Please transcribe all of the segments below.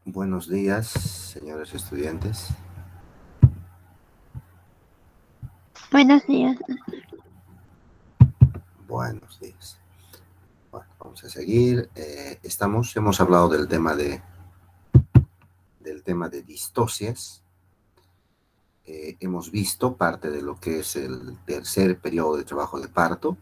Buenos días, señores estudiantes. Buenos días. Buenos días. Bueno, vamos a seguir. Hemos hablado del tema de distocias. Hemos visto parte de lo que es el tercer periodo de trabajo de parto.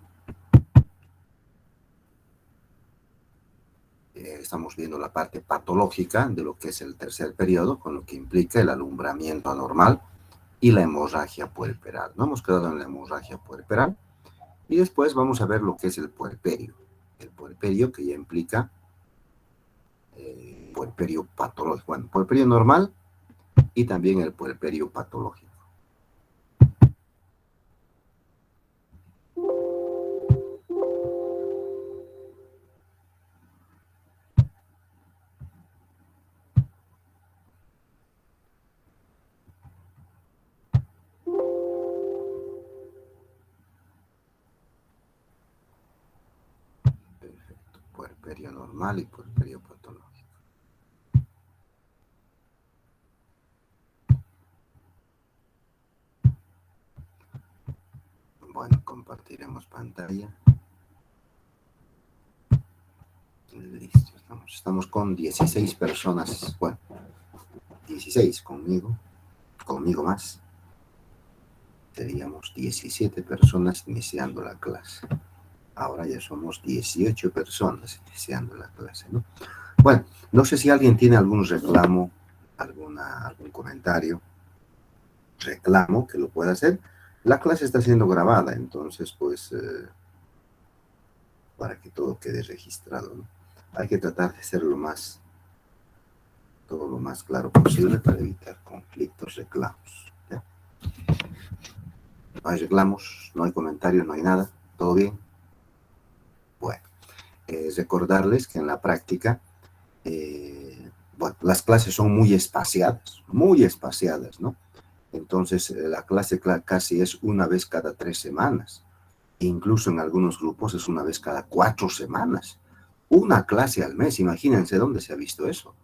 Estamos viendo la parte patológica de lo que es el tercer periodo, con lo que implica el alumbramiento anormal y la hemorragia puerperal. No hemos quedado en la hemorragia puerperal. Y después vamos a ver lo que es el puerperio. El puerperio que ya implica puerperio patológico. Bueno, puerperio normal y también el puerperio patológico. Perfecto. Puerperio normal y puerperio patológico. Bueno, compartiremos pantalla. Listo, estamos con 16 personas. Bueno, 16 conmigo más. Seríamos 17 personas iniciando la clase. Ahora ya somos 18 personas iniciando la clase, ¿no? Bueno, no sé si alguien tiene algún reclamo, algún comentario, reclamo que lo pueda hacer. La clase está siendo grabada, entonces, pues, para que todo quede registrado, ¿no? Hay que tratar de hacerlo todo lo más claro posible para evitar conflictos, reclamos, ¿ya? No hay reclamos, no hay comentarios, no hay nada, ¿todo bien? Bueno, recordarles que en la práctica, bueno, las clases son muy espaciadas, ¿no? Entonces, la clase casi es una vez cada 3 semanas. Incluso en algunos grupos es una vez cada 4 semanas. Una clase al mes, imagínense dónde se ha visto eso.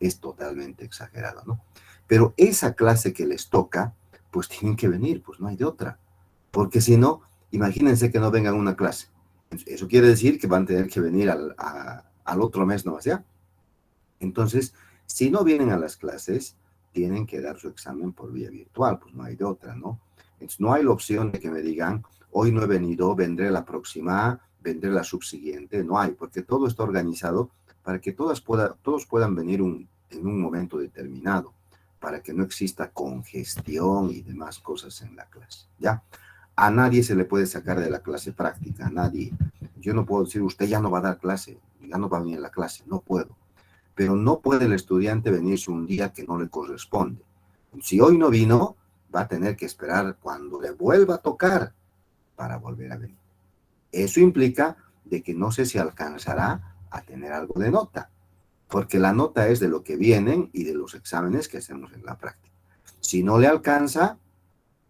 Es totalmente exagerado, ¿no? Pero esa clase que les toca, pues tienen que venir, pues no hay de otra. Porque si no, imagínense que no vengan a una clase. Eso quiere decir que van a tener que venir al otro mes nomás, ¿ya? Entonces, si no vienen a las clases, tienen que dar su examen por vía virtual, pues no hay de otra, ¿no? Entonces, no hay la opción de que me digan, hoy no he venido, vendré la próxima, vendré la subsiguiente, no hay, porque todo está organizado para que todos puedan venir en un momento determinado, para que no exista congestión y demás cosas en la clase, ¿ya? A nadie se le puede sacar de la clase práctica, a nadie. Yo no puedo decir, usted ya no va a dar clase, ya no va a venir a la clase, no puedo, pero no puede el estudiante venirse un día que no le corresponde. Si hoy no vino, va a tener que esperar cuando le vuelva a tocar para volver a venir. Eso implica de que no sé si alcanzará a tener algo de nota, porque la nota es de lo que vienen y de los exámenes que hacemos en la práctica. Si no le alcanza,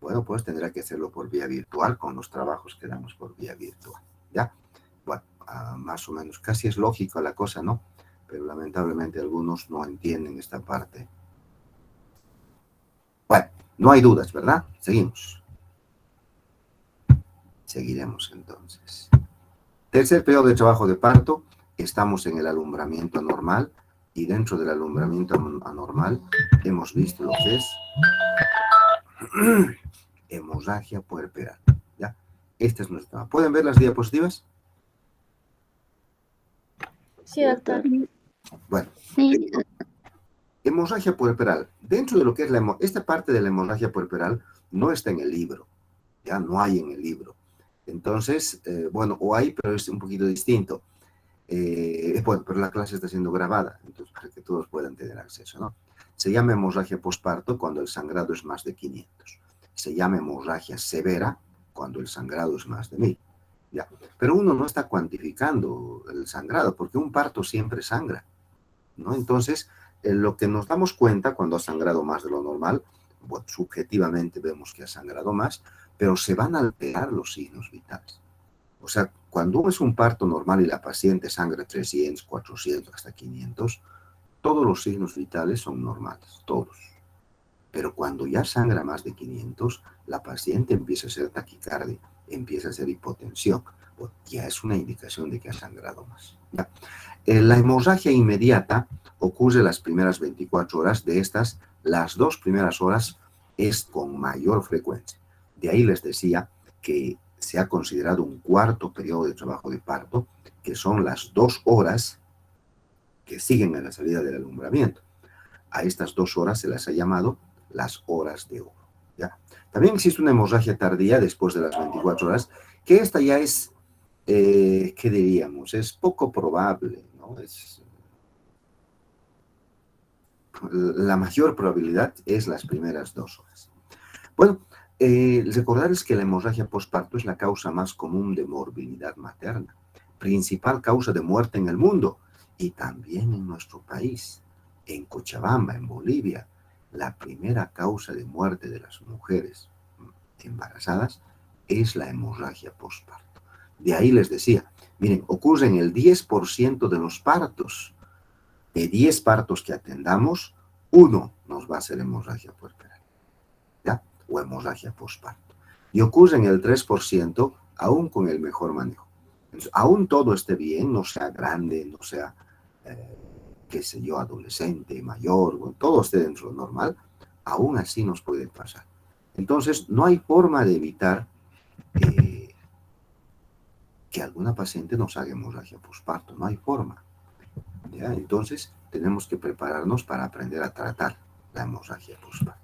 bueno, pues tendrá que hacerlo por vía virtual con los trabajos que damos por vía virtual, ¿ya? Bueno, más o menos, casi es lógico la cosa, ¿no? Pero lamentablemente algunos no entienden esta parte. Bueno, no hay dudas, ¿verdad? Seguimos. Seguiremos entonces. Tercer periodo de trabajo de parto, estamos en el alumbramiento anormal y dentro del alumbramiento anormal hemos visto lo que es hemorragia puerperal, ¿ya? Este es nuestro tema. ¿Pueden ver las diapositivas? Sí, doctor. Bueno, Sí, hemorragia puerperal. Dentro de lo que es esta parte de la hemorragia puerperal no está en el libro, ya no hay en el libro. Entonces, bueno, o hay, pero es un poquito distinto. Bueno, pero la clase está siendo grabada, entonces para que todos puedan tener acceso, ¿no? Se llama hemorragia posparto cuando el sangrado es más de 500. Se llama hemorragia severa cuando el sangrado es más de 1000. Ya. Pero uno no está cuantificando el sangrado, porque un parto siempre sangra, ¿no? Entonces, lo que nos damos cuenta cuando ha sangrado más de lo normal, bueno, subjetivamente vemos que ha sangrado más, pero se van a alterar los signos vitales. O sea, cuando es un parto normal y la paciente sangra 300, 400, hasta 500, todos los signos vitales son normales, todos. Pero cuando ya sangra más de 500, la paciente empieza a hacer taquicardia, empieza a hacer hipotensión. Pues ya es una indicación de que ha sangrado más. ¿Ya? La hemorragia inmediata ocurre las primeras 24 horas. De estas, las 2 primeras horas es con mayor frecuencia. De ahí les decía que se ha considerado un cuarto periodo de trabajo de parto, que son las 2 horas que siguen a la salida del alumbramiento. A estas 2 horas se las ha llamado las horas de oro. ¿Ya? También existe una hemorragia tardía después de las 24 horas, que esta ya es, ¿qué diríamos? Es poco probable, ¿no? La mayor probabilidad es las primeras 2 horas. Bueno, recordarles que la hemorragia postparto es la causa más común de morbilidad materna, principal causa de muerte en el mundo y también en nuestro país. En Cochabamba, en Bolivia, la primera causa de muerte de las mujeres embarazadas es la hemorragia postparto. De ahí les decía, miren, ocurre en el 10% de los partos. De 10 partos que atendamos, 1 nos va a hacer hemorragia puerperal, ¿ya? O hemorragia postparto. Y ocurre en el 3% aún con el mejor manejo. Entonces, aún todo esté bien, no sea grande, no sea, qué sé yo, adolescente, mayor, bueno, todo esté dentro de lo normal, aún así nos puede pasar. Entonces, no hay forma de evitar que alguna paciente nos haga hemorragia postparto, no hay forma. ¿Ya? Entonces, tenemos que prepararnos para aprender a tratar la hemorragia postparto.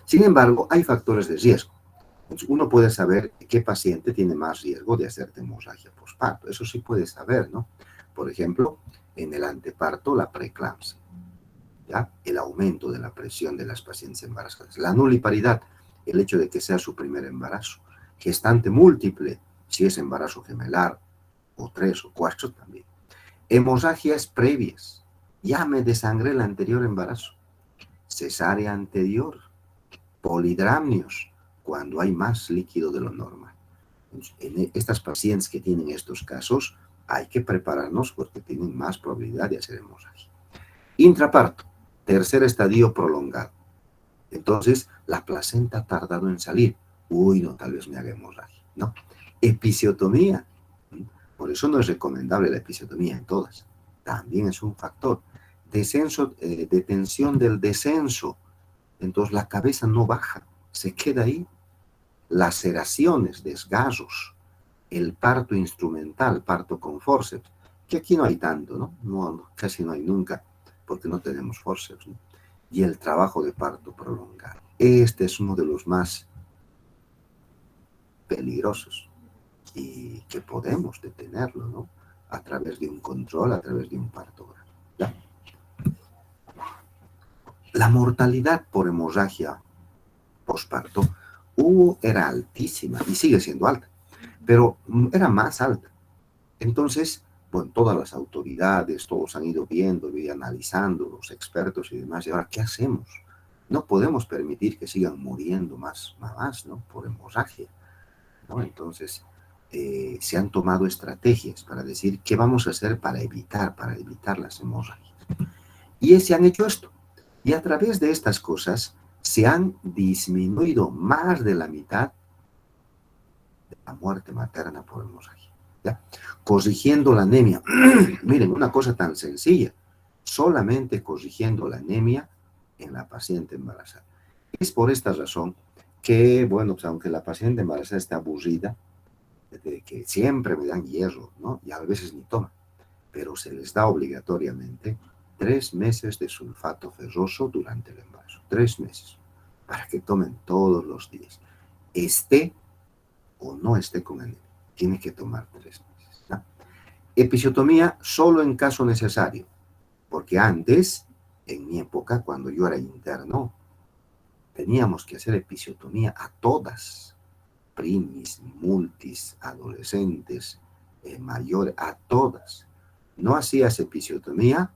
Sin embargo, hay factores de riesgo. Entonces, uno puede saber qué paciente tiene más riesgo de hacer hemorragia postparto. Eso sí puede saber, ¿no? Por ejemplo, en el anteparto, la preeclampsia, ¿ya? El aumento de la presión de las pacientes embarazadas. La nuliparidad, el hecho de que sea su primer embarazo. Gestante múltiple, si es embarazo gemelar, o 3 o 4 también. Hemorragias previas. Ya me desangré el anterior embarazo. Cesárea anterior. Polidramnios, cuando hay más líquido de lo normal. En estas pacientes que tienen estos casos, hay que prepararnos porque tienen más probabilidad de hacer hemorragia. Intraparto, tercer estadio prolongado. Entonces, la placenta ha tardado en salir. Uy, no, tal vez me haga hemorragia. No. Episiotomía. Por eso no es recomendable la episiotomía en todas. También es un factor. Descenso, detención del descenso. Entonces la cabeza no baja, se queda ahí. Laceraciones, desgarros, el parto instrumental, parto con fórceps, que aquí no hay tanto, ¿no? No, casi no hay nunca, porque no tenemos fórceps, ¿no? Y el trabajo de parto prolongado. Este es uno de los más peligrosos y que podemos detenerlo, ¿no? A través de un control, a través de un parto grave, ¿ya? La mortalidad por hemorragia postparto era altísima y sigue siendo alta, pero era más alta. Entonces, bueno, todas las autoridades, todos han ido viendo y analizando, los expertos y demás, y ahora, ¿qué hacemos? No podemos permitir que sigan muriendo más mamás, ¿no? Por hemorragia, ¿no? Entonces, se han tomado estrategias para decir qué vamos a hacer para evitar las hemorragias. Y se han hecho esto. Y a través de estas cosas se han disminuido más de la mitad de la muerte materna por hemorragia. ¿Ya? Corrigiendo la anemia. Miren, una cosa tan sencilla. Solamente corrigiendo la anemia en la paciente embarazada. Es por esta razón que, bueno, pues aunque la paciente embarazada está aburrida, de que siempre me dan hierro, ¿no? Y a veces ni toman, pero se les da obligatoriamente 3 meses de sulfato ferroso durante el embarazo. 3 meses, para que tomen todos los días. Esté o no esté con anemia, tiene que tomar 3 meses, ¿no? Episiotomía solo en caso necesario, porque antes, en mi época, cuando yo era interno, teníamos que hacer episiotomía a todas, primis, multis, adolescentes, mayores, a todas. No hacías episiotomía,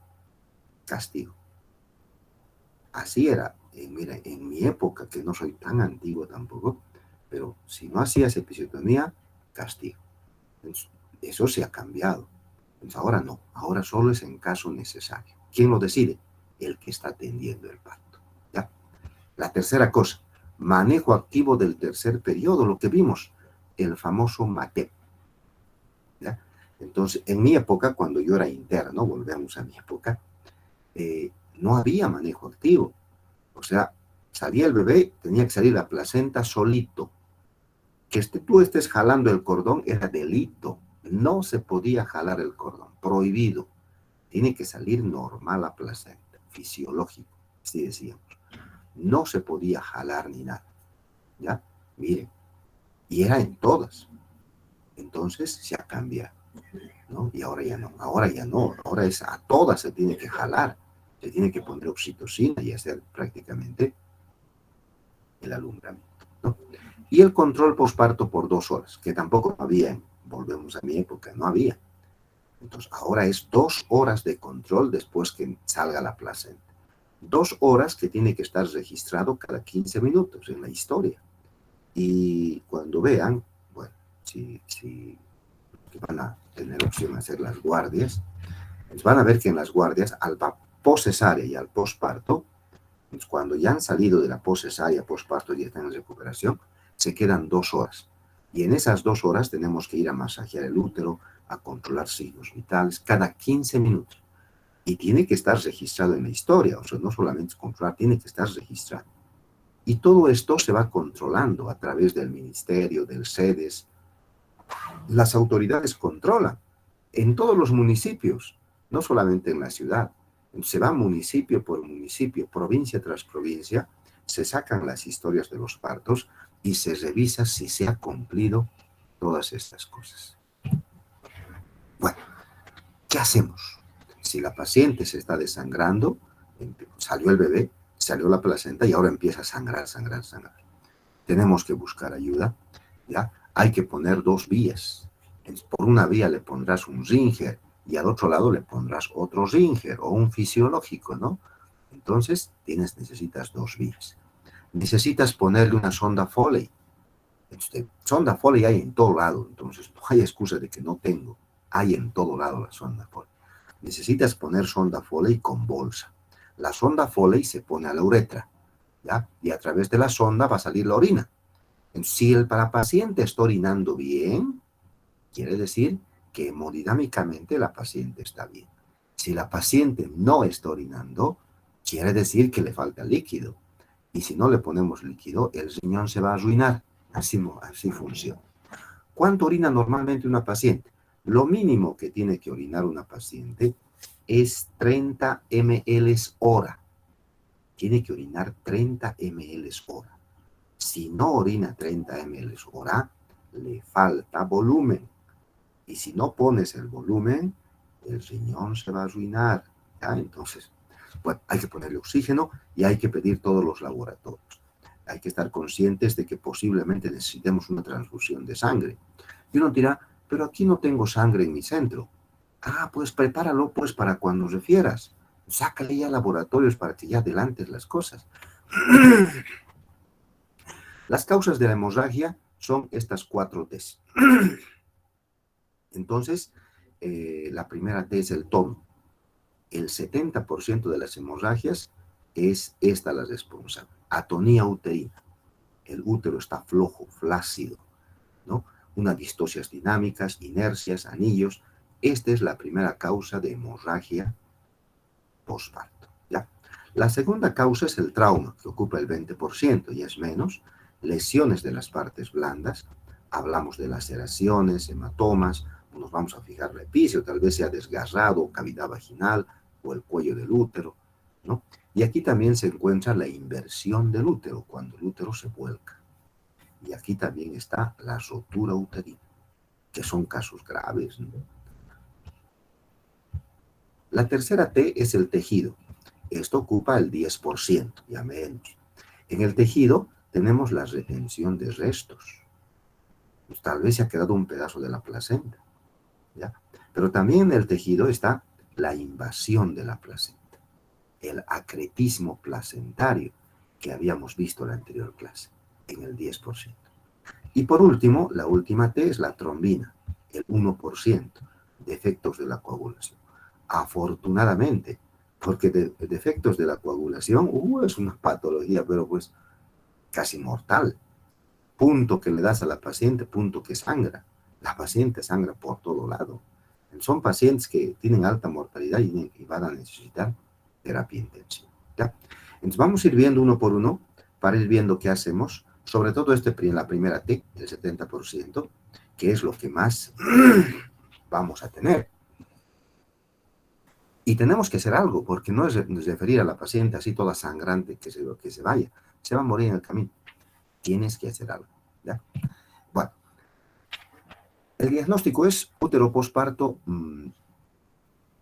castigo. Así era. Mira, en mi época, que no soy tan antiguo tampoco, pero si no hacías episiotomía, castigo. Entonces, eso se ha cambiado. Entonces, ahora no, ahora solo es en caso necesario. ¿Quién lo decide? El que está atendiendo el parto. ¿Ya? La tercera cosa, manejo activo del tercer periodo, lo que vimos, el famoso MATEP. ¿Ya? Entonces, en mi época, cuando yo era interno, volvemos a mi época, no había manejo activo. O sea, salía el bebé, tenía que salir la placenta solito. Que tú estés jalando el cordón era delito. No se podía jalar el cordón, prohibido. Tiene que salir normal la placenta, fisiológico, así decíamos. No se podía jalar ni nada. ¿Ya? Miren, y era en todas. Entonces se ha cambiado, ¿no? Y ahora ya no, ahora es a todas se tiene que jalar, se tiene que poner oxitocina y hacer prácticamente el alumbramiento, ¿no? Y el control posparto por 2 horas, que tampoco había, volvemos a mi época, no había. Entonces ahora es 2 horas de control después que salga la placenta. 2 horas que tiene que estar registrado cada 15 minutos en la historia. Y cuando vean, bueno, si van a tener opción de hacer las guardias, pues van a ver que en las guardias, al poscesárea y al posparto, pues cuando ya han salido de la poscesárea, posparto y están en recuperación, se quedan 2 horas. Y en esas 2 horas tenemos que ir a masajear el útero, a controlar signos vitales, cada 15 minutos. Y tiene que estar registrado en la historia, o sea, no solamente controlar, tiene que estar registrado. Y todo esto se va controlando a través del ministerio, del CEDES. Las autoridades controlan en todos los municipios, no solamente en la ciudad. Se va municipio por municipio, provincia tras provincia, se sacan las historias de los partos y se revisa si se ha cumplido todas estas cosas. Bueno, ¿qué hacemos? Si la paciente se está desangrando, salió el bebé, salió la placenta y ahora empieza a sangrar. Tenemos que buscar ayuda, ¿ya? Hay que poner 2 vías. Por una vía le pondrás un Ringer y al otro lado le pondrás otro Ringer o un fisiológico, ¿no? Entonces, necesitas 2 vías. Necesitas ponerle una sonda Foley. Sonda Foley hay en todo lado, entonces no hay excusa de que no tengo. Hay en todo lado la sonda Foley. Necesitas poner sonda Foley con bolsa. La sonda Foley se pone a la uretra, ¿ya? Y a través de la sonda va a salir la orina. Si el paciente está orinando bien, quiere decir que hemodinámicamente la paciente está bien. Si la paciente no está orinando, quiere decir que le falta líquido. Y si no le ponemos líquido, el riñón se va a arruinar. Así funciona. ¿Cuánto orina normalmente una paciente? Lo mínimo que tiene que orinar una paciente es 30 ml hora. Tiene que orinar 30 ml hora. Si no orina 30 ml hora, le falta volumen. Y si no pones el volumen, el riñón se va a arruinar. ¿Ya? Entonces, bueno, hay que ponerle oxígeno y hay que pedir todos los laboratorios. Hay que estar conscientes de que posiblemente necesitemos una transfusión de sangre. Y uno dirá, pero aquí no tengo sangre en mi centro. Ah, pues prepáralo pues para cuando refieras. Sácale ya laboratorios para que ya adelantes las cosas. Las causas de la hemorragia son estas 4 T's. Entonces, la primera T es el tono. El 70% de las hemorragias es esta la responsable. Atonía uterina. El útero está flojo, flácido, ¿no? Unas distocias dinámicas, inercias, anillos. Esta es la primera causa de hemorragia postparto, ¿ya? La segunda causa es el trauma, que ocupa el 20%, y es menos. Lesiones de las partes blandas. Hablamos de laceraciones, hematomas, nos vamos a fijar la epicio, tal vez sea desgarrado, cavidad vaginal o el cuello del útero, ¿no? Y aquí también se encuentra la inversión del útero, cuando el útero se vuelca. Y aquí también está la rotura uterina, que son casos graves, ¿no? La tercera T es el tejido. Esto ocupa el 10%, ya menos. En el tejido tenemos la retención de restos. Pues tal vez se ha quedado un pedazo de la placenta, ¿ya? Pero también en el tejido está la invasión de la placenta, el acretismo placentario que habíamos visto en la anterior clase, en el 10%. Y por último, la última T es la trombina, el 1%, defectos de la coagulación. Afortunadamente, porque defectos de la coagulación, es una patología, pero pues casi mortal. Punto que le das a la paciente, punto que sangra. La paciente sangra por todo lado. Son pacientes que tienen alta mortalidad y van a necesitar terapia intensiva. ¿Ya? Entonces vamos a ir viendo uno por uno para ir viendo qué hacemos, sobre todo la primera T, el 70%, que es lo que más vamos a tener. Y tenemos que hacer algo, porque no es referir a la paciente así toda sangrante que se vaya. Se va a morir en el camino. Tienes que hacer algo. ¿Ya? Bueno, el diagnóstico es útero posparto.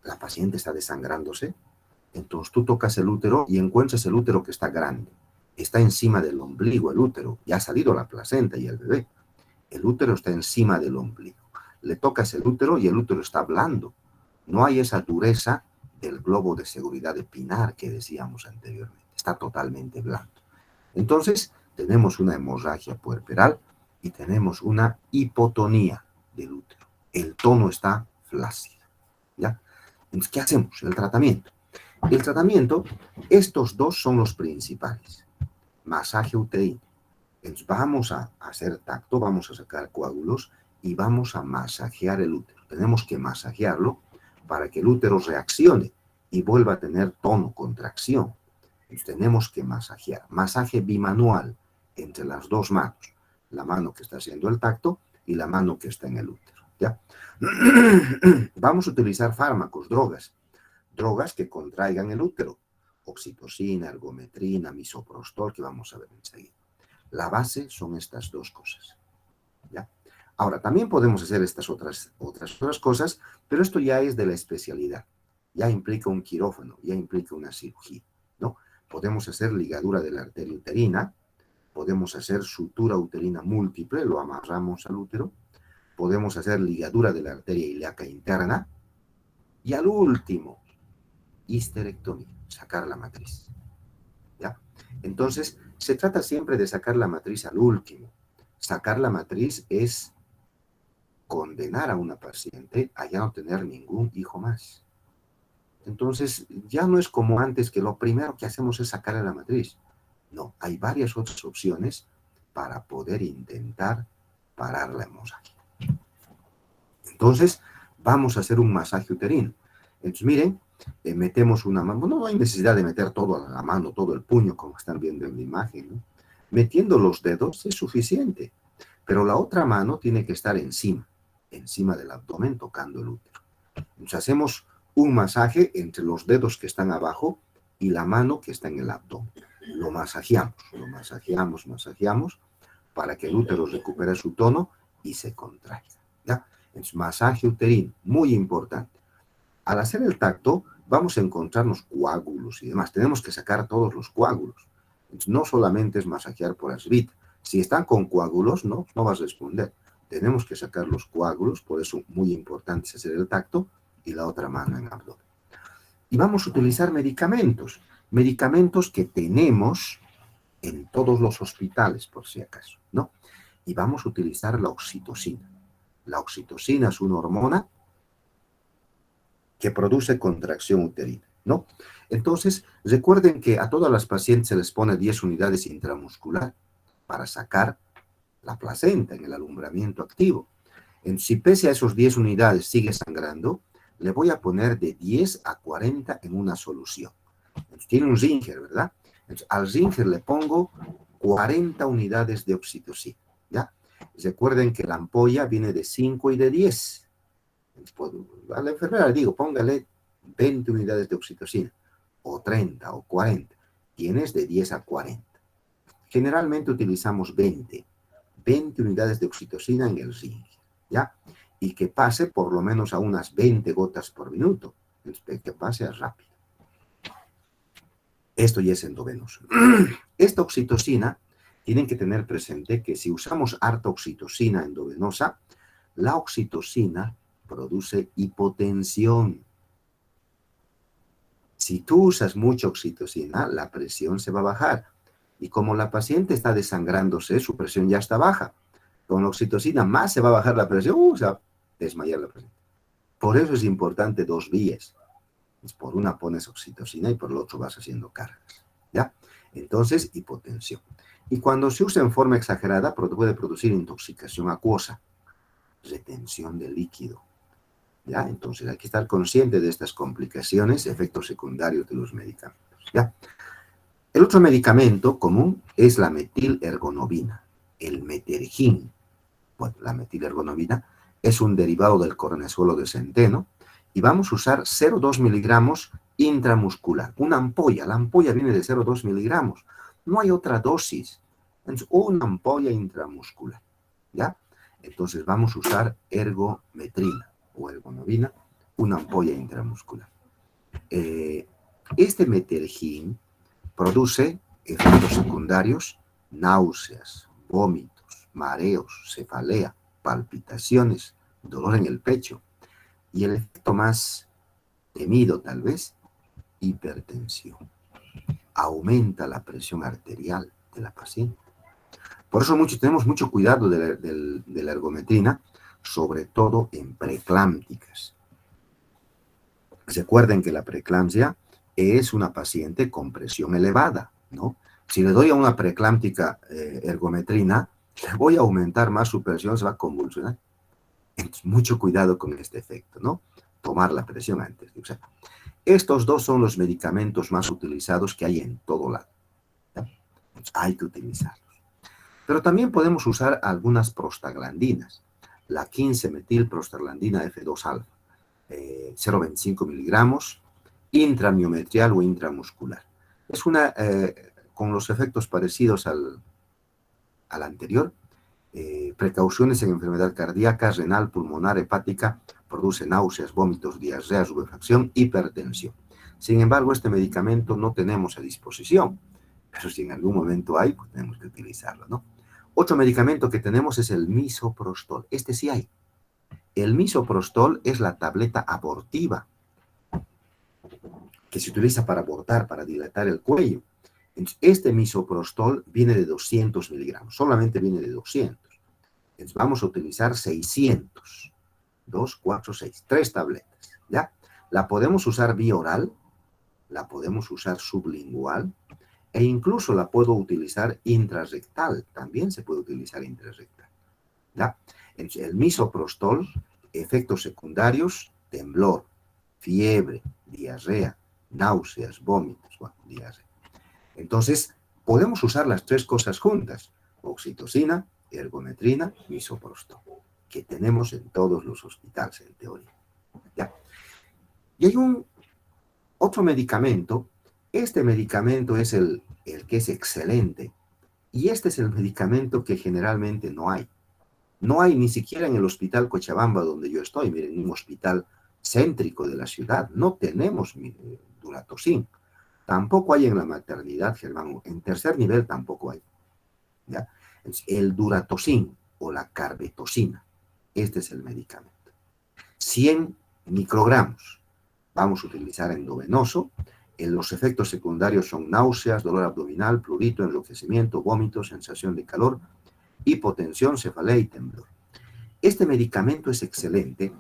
La paciente está desangrándose. Entonces tú tocas el útero y encuentras el útero que está grande. Está encima del ombligo el útero. Ya ha salido la placenta y el bebé. El útero está encima del ombligo. Le tocas el útero y el útero está blando. No hay esa dureza del globo de seguridad de Pinar que decíamos anteriormente. Está totalmente blando. Entonces, tenemos una hemorragia puerperal y tenemos una hipotonía del útero. El tono está flácido. ¿Ya? Entonces, ¿qué hacemos? El tratamiento. El tratamiento, estos dos son los principales. Masaje uterino. Entonces, vamos a hacer tacto, vamos a sacar coágulos y vamos a masajear el útero. Tenemos que masajearlo para que el útero reaccione y vuelva a tener tono, contracción. Entonces, tenemos que masajear. Masaje bimanual entre las dos manos. La mano que está haciendo el tacto y la mano que está en el útero. ¿Ya? Vamos a utilizar fármacos, drogas que contraigan el útero. Oxitocina, ergometrina, misoprostol, que vamos a ver enseguida. La base son estas dos cosas. ¿Ya? Ahora, también podemos hacer estas otras cosas, pero esto ya es de la especialidad. Ya implica un quirófano, ya implica una cirugía, ¿no? Podemos hacer ligadura de la arteria uterina, podemos hacer sutura uterina múltiple, lo amarramos al útero, podemos hacer ligadura de la arteria ilíaca interna, y al último, histerectomía, sacar la matriz. ¿Ya? Entonces, se trata siempre de sacar la matriz al último. Sacar la matriz es condenar a una paciente a ya no tener ningún hijo más. Entonces, ya no es como antes que lo primero que hacemos es sacarle la matriz. No, hay varias otras opciones para poder intentar parar la hemorragia. Entonces, vamos a hacer un masaje uterino. Entonces, miren, metemos una mano, no hay necesidad de meter toda la mano, todo el puño, como están viendo en la imagen, ¿no? Metiendo los dedos es suficiente, pero la otra mano tiene que estar encima del abdomen, tocando el útero. Entonces hacemos un masaje entre los dedos que están abajo y la mano que está en el abdomen. Lo masajeamos para que el útero recupere su tono y se contraiga. ¿Ya? Entonces, masaje uterino, muy importante. Al hacer el tacto, vamos a encontrarnos coágulos y demás. Tenemos que sacar todos los coágulos. Entonces, no solamente es masajear por arribita. Si están con coágulos, no vas a responder. Tenemos que sacar los coágulos, por eso muy importante es hacer el tacto y la otra mano en el abdomen. Y vamos a utilizar medicamentos. Medicamentos que tenemos en todos los hospitales, por si acaso, ¿no? Y vamos a utilizar la oxitocina. La oxitocina es una hormona que produce contracción uterina, ¿no? Entonces, recuerden que a todas las pacientes se les pone 10 unidades intramuscular para sacar la placenta en el alumbramiento activo. Si pese a esos 10 unidades sigue sangrando, le voy a poner de 10 a 40 en una solución. Entonces, tiene un Ringer, ¿verdad? Entonces, al Ringer le pongo 40 unidades de oxitocina, ¿ya? Recuerden que la ampolla viene de 5 y de 10. A la enfermera le digo, póngale 20 unidades de oxitocina, o 30 o 40. Tienes de 10 a 40. Generalmente utilizamos 20 unidades de oxitocina en el Ringer, ¿ya? Y que pase por lo menos a unas 20 gotas por minuto, que pase rápido. Esto ya es endovenoso. Esta oxitocina, tienen que tener presente que si usamos harta oxitocina endovenosa, la oxitocina produce hipotensión. Si tú usas mucha oxitocina, la presión se va a bajar. Y como la paciente está desangrándose, su presión ya está baja. Con la oxitocina más se va a bajar la presión, se va a desmayar la paciente. Por eso es importante 2 vías. Por una pones oxitocina y por el otro vas haciendo cargas, ¿ya? Entonces, hipotensión. Y cuando se usa en forma exagerada, puede producir intoxicación acuosa, retención de líquido, ¿ya? Entonces hay que estar consciente de estas complicaciones, efectos secundarios de los medicamentos, ¿ya? El otro medicamento común es la metilergonovina, el metergin. Bueno, la metilergonovina es un derivado del cornezuelo de centeno y vamos a usar 0,2 miligramos intramuscular. Una ampolla, la ampolla viene de 0,2 miligramos. No hay otra dosis. Entonces, una ampolla intramuscular, ¿ya? Entonces vamos a usar ergometrina o ergonovina, una ampolla intramuscular. Este metergin produce efectos secundarios, náuseas, vómitos, mareos, cefalea, palpitaciones, dolor en el pecho y el efecto más temido tal vez, hipertensión. Aumenta la presión arterial de la paciente. Por eso tenemos mucho cuidado de la ergometrina, sobre todo en preeclámpticas. Recuerden que la preeclampsia es una paciente con presión elevada, ¿no? Si le doy a una preeclámptica ergometrina, le voy a aumentar más su presión, se va a convulsionar. Entonces, mucho cuidado con este efecto, ¿no? Tomar la presión antes de usar. Estos dos son los medicamentos más utilizados que hay en todo lado, ¿ya? Entonces, hay que utilizarlos. Pero también podemos usar algunas prostaglandinas. La 15-metilprostaglandina F2-alfa, 0,25 miligramos, intramiometrial o intramuscular. Es una, con los efectos parecidos al anterior, precauciones en enfermedad cardíaca, renal, pulmonar, hepática, produce náuseas, vómitos, diarrea, subefacción, hipertensión. Sin embargo, este medicamento no tenemos a disposición, pero si en algún momento hay, pues tenemos que utilizarlo, ¿no? Otro medicamento que tenemos es el misoprostol. Este sí hay. El misoprostol es la tableta abortiva que se utiliza para abortar, para dilatar el cuello. Entonces, este misoprostol viene de 200 miligramos, solamente viene de 200. Entonces, vamos a utilizar 600. 2, 4, 6, 3 tabletas, ¿ya? La podemos usar vía oral, la podemos usar sublingual, e incluso la puedo utilizar intrarrectal, también se puede utilizar intrarrectal, ¿ya? Entonces, el misoprostol, efectos secundarios, temblor, fiebre, diarrea, náuseas, vómitos, bueno, diarrea. Entonces, podemos usar las tres cosas juntas, oxitocina, ergometrina, misoprostol, que tenemos en todos los hospitales, en teoría, ¿ya? Y hay otro medicamento. Este medicamento es el que es excelente, y este es el medicamento que generalmente no hay. No hay ni siquiera en el hospital Cochabamba, donde yo estoy, miren, un hospital céntrico de la ciudad, no tenemos Duratocin. Tampoco hay en la maternidad, Germán, en tercer nivel tampoco hay, ¿ya? El Duratocin o la carbetocina, este es el medicamento. 100 microgramos, vamos a utilizar endovenoso. Los efectos secundarios son náuseas, dolor abdominal, prurito, enrojecimiento, vómito, sensación de calor, hipotensión, cefalea y temblor. Este medicamento es excelente.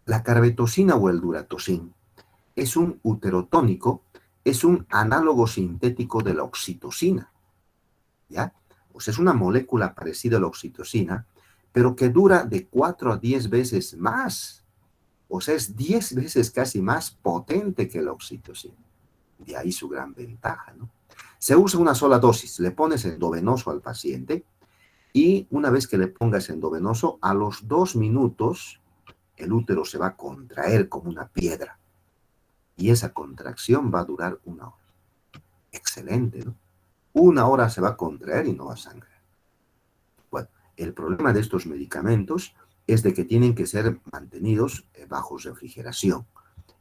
La carbetocina o el Duratocin es un uterotónico, es un análogo sintético de la oxitocina, ¿ya? O sea, es una molécula parecida a la oxitocina, pero que dura de 4 a 10 veces más. O sea, es 10 veces casi más potente que la oxitocina. De ahí su gran ventaja, ¿no? Se usa una sola dosis, le pones endovenoso al paciente y una vez que le pongas endovenoso, a los 2 minutos el útero se va a contraer como una piedra y esa contracción va a durar 1 hora. Excelente, ¿no? 1 hora se va a contraer y no va a sangrar. Bueno, el problema de estos medicamentos es de que tienen que ser mantenidos bajo refrigeración,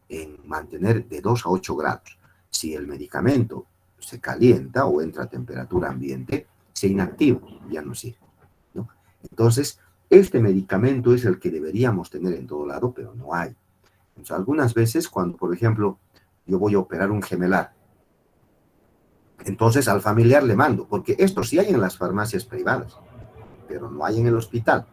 en mantener de 2 a 8 grados. Si el medicamento se calienta o entra a temperatura ambiente, se inactiva, ya no sirve, ¿no? Entonces, este medicamento es el que deberíamos tener en todo lado, pero no hay. Entonces, algunas veces cuando, por ejemplo, yo voy a operar un gemelar, entonces al familiar le mando, porque esto sí hay en las farmacias privadas, pero no hay en el hospital,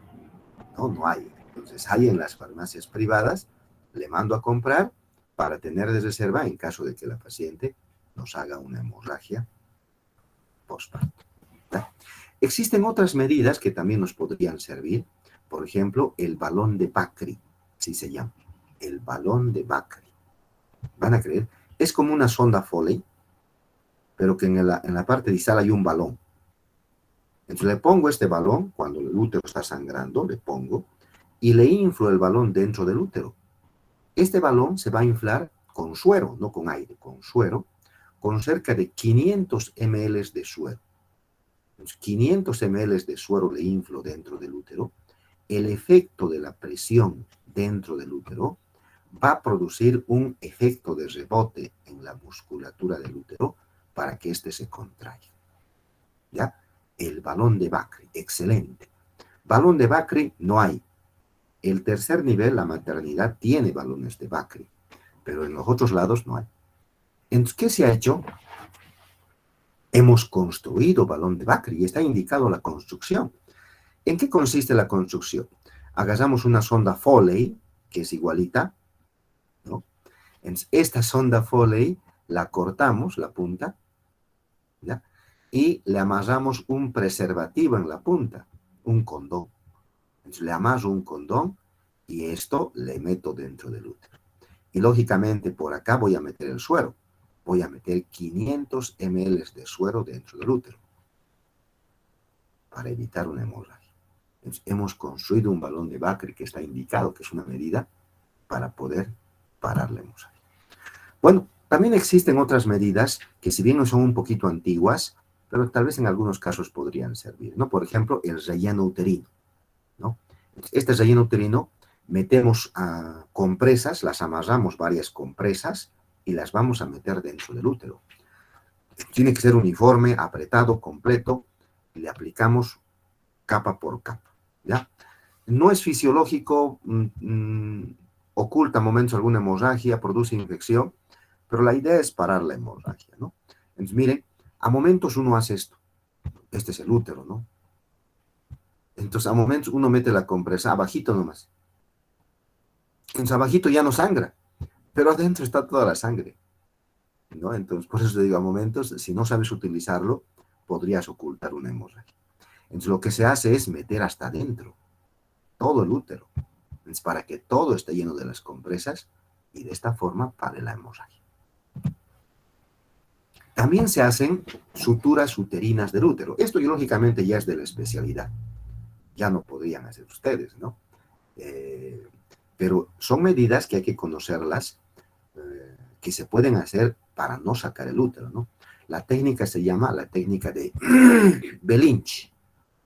no hay. Entonces, hay en las farmacias privadas, le mando a comprar para tener de reserva en caso de que la paciente nos haga una hemorragia postparto. Existen otras medidas que también nos podrían servir. Por ejemplo, el balón de Bakri, así se llama. El balón de Bakri. Van a creer, es como una sonda Foley, pero que en la parte distal hay un balón. Entonces le pongo este balón, cuando el útero está sangrando, le pongo, y le inflo el balón dentro del útero. Este balón se va a inflar con suero, no con aire, con suero, con cerca de 500 ml de suero. Entonces, 500 ml de suero le inflo dentro del útero. El efecto de la presión dentro del útero va a producir un efecto de rebote en la musculatura del útero para que éste se contraiga. ¿Ya? El balón de Bakri, excelente. Balón de Bakri no hay. El tercer nivel, la maternidad, tiene balones de Bakri, pero en los otros lados no hay. Entonces, ¿qué se ha hecho? Hemos construido balón de Bakri y está indicado la construcción. ¿En qué consiste la construcción? Agarramos una sonda Foley, que es igualita, ¿no? Entonces, esta sonda Foley la cortamos, la punta, ¿ya? Y le amarramos un preservativo en la punta, un condón. Entonces, le amarro un condón y esto le meto dentro del útero. Y lógicamente por acá voy a meter el suero. Voy a meter 500 ml de suero dentro del útero para evitar una hemorragia. Entonces, hemos construido un balón de Bakri que está indicado, que es una medida para poder parar la hemorragia. Bueno, también existen otras medidas que si bien no son un poquito antiguas, pero tal vez en algunos casos podrían servir, ¿no? Por ejemplo, el relleno uterino, ¿no? Este relleno uterino metemos compresas, las amarramos varias compresas y las vamos a meter dentro del útero. Tiene que ser uniforme, apretado, completo, y le aplicamos capa por capa, ¿ya? No es fisiológico, oculta momentos alguna hemorragia, produce infección, pero la idea es parar la hemorragia, ¿no? Entonces, miren, a momentos uno hace esto. Este es el útero, ¿no? Entonces, a momentos uno mete la compresa abajito nomás. Entonces, abajito ya no sangra, pero adentro está toda la sangre, ¿no? Entonces, por eso digo, a momentos, si no sabes utilizarlo, podrías ocultar una hemorragia. Entonces, lo que se hace es meter hasta adentro todo el útero, entonces, para que todo esté lleno de las compresas y de esta forma pare la hemorragia. También se hacen suturas uterinas del útero. Esto, lógicamente, ya es de la especialidad. Ya no podrían hacer ustedes, ¿no? Pero son medidas que hay que conocerlas, que se pueden hacer para no sacar el útero, ¿no? La técnica se llama la técnica de Belinch.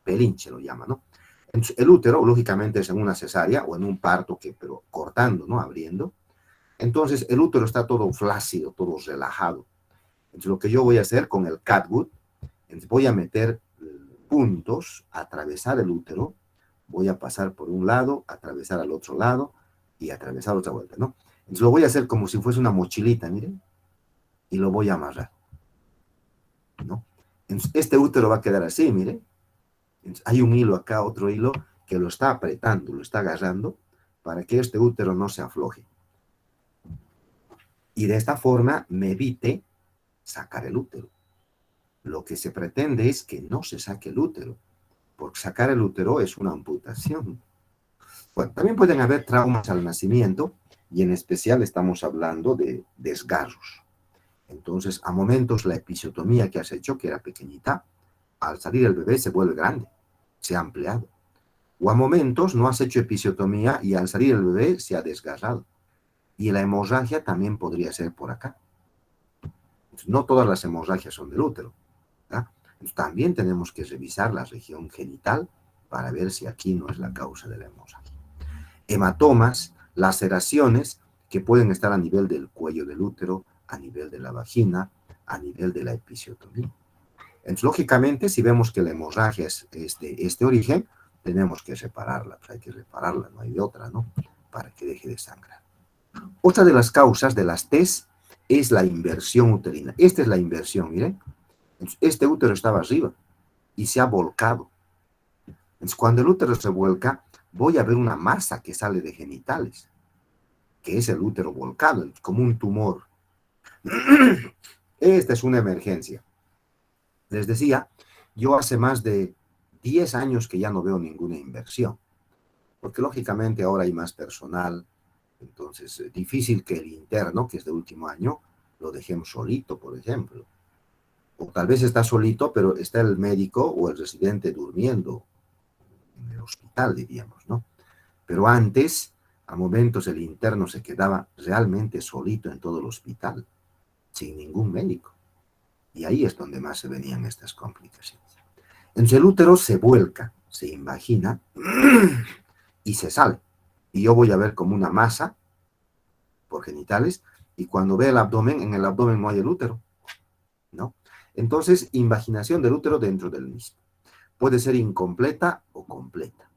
Belinch lo llama, ¿no? Entonces, el útero, lógicamente, es en una cesárea o en un parto, pero cortando, ¿no? Abriendo. Entonces, el útero está todo flácido, todo relajado. Entonces, lo que yo voy a hacer con el catgut, voy a meter puntos, atravesar el útero, voy a pasar por un lado, atravesar al otro lado y atravesar otra vuelta, ¿no? Entonces, lo voy a hacer como si fuese una mochilita, miren, y lo voy a amarrar, ¿no? Entonces, este útero va a quedar así, miren. Entonces, hay un hilo acá, otro hilo, que lo está apretando, lo está agarrando, para que este útero no se afloje. Y de esta forma me evite sacar el útero. Lo que se pretende es que no se saque el útero, porque sacar el útero es una amputación. Bueno, también pueden haber traumas al nacimiento, y en especial estamos hablando de desgarros. Entonces, a momentos la episiotomía que has hecho, que era pequeñita, al salir el bebé se vuelve grande, se ha ampliado. O a momentos no has hecho episiotomía y al salir el bebé se ha desgarrado. Y la hemorragia también podría ser por acá. Entonces, no todas las hemorragias son del útero, ¿verdad? Entonces, también tenemos que revisar la región genital para ver si aquí no es la causa de la hemorragia. Hematomas, laceraciones que pueden estar a nivel del cuello del útero, a nivel de la vagina, a nivel de la episiotomía. Entonces, lógicamente, si vemos que la hemorragia es de este origen, tenemos que separarla, pues hay que repararla, no hay de otra, ¿no? Para que deje de sangrar. Otra de las causas de las TES es la inversión uterina. Esta es la inversión, miren. Entonces, este útero estaba arriba y se ha volcado. Entonces, cuando el útero se vuelca, voy a ver una masa que sale de genitales, que es el útero volcado, como un tumor. Esta es una emergencia. Les decía, yo hace más de 10 años que ya no veo ninguna inversión, porque lógicamente ahora hay más personal, entonces difícil que el interno, que es de último año, lo dejemos solito, por ejemplo. O tal vez está solito, pero está el médico o el residente durmiendo en el hospital, diríamos, ¿no? Pero antes, a momentos el interno se quedaba realmente solito en todo el hospital, sin ningún médico. Y ahí es donde más se venían estas complicaciones. Entonces el útero se vuelca, se imagina y se sale. Y yo voy a ver como una masa por genitales, y cuando ve el abdomen, en el abdomen no hay el útero, ¿no? Entonces, invaginación del útero dentro del mismo. Puede ser incompleta o completa.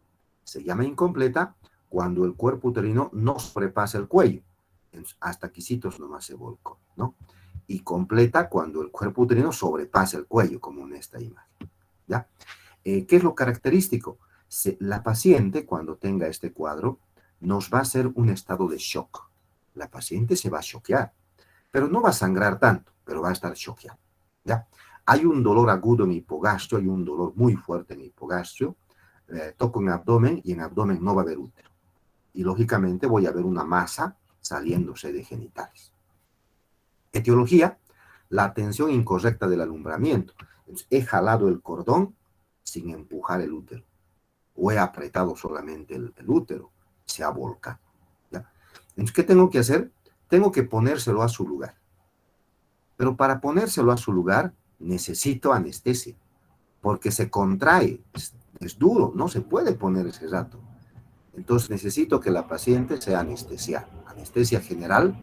Se llama incompleta cuando el cuerpo uterino no sobrepasa el cuello. Hasta quisitos nomás se volcó, ¿no? Y completa cuando el cuerpo uterino sobrepasa el cuello, como en esta imagen, ¿ya? ¿Qué es lo característico? La paciente, cuando tenga este cuadro, nos va a hacer un estado de shock. La paciente se va a choquear, pero no va a sangrar tanto, pero va a estar choqueada, ¿ya? Hay un dolor agudo en hipogastrio, hay un dolor muy fuerte en hipogastrio, toco en abdomen y en abdomen no va a haber útero. Y lógicamente voy a ver una masa saliéndose de genitales. Etiología, la tensión incorrecta del alumbramiento. Entonces, he jalado el cordón sin empujar el útero, o he apretado solamente el útero, se ha volcado, ¿ya? Entonces, ¿qué tengo que hacer? Tengo que ponérselo a su lugar. Pero para ponérselo a su lugar, necesito anestesia, porque se contrae, es duro, no se puede poner ese rato. Entonces necesito que la paciente sea anestesiada, anestesia general,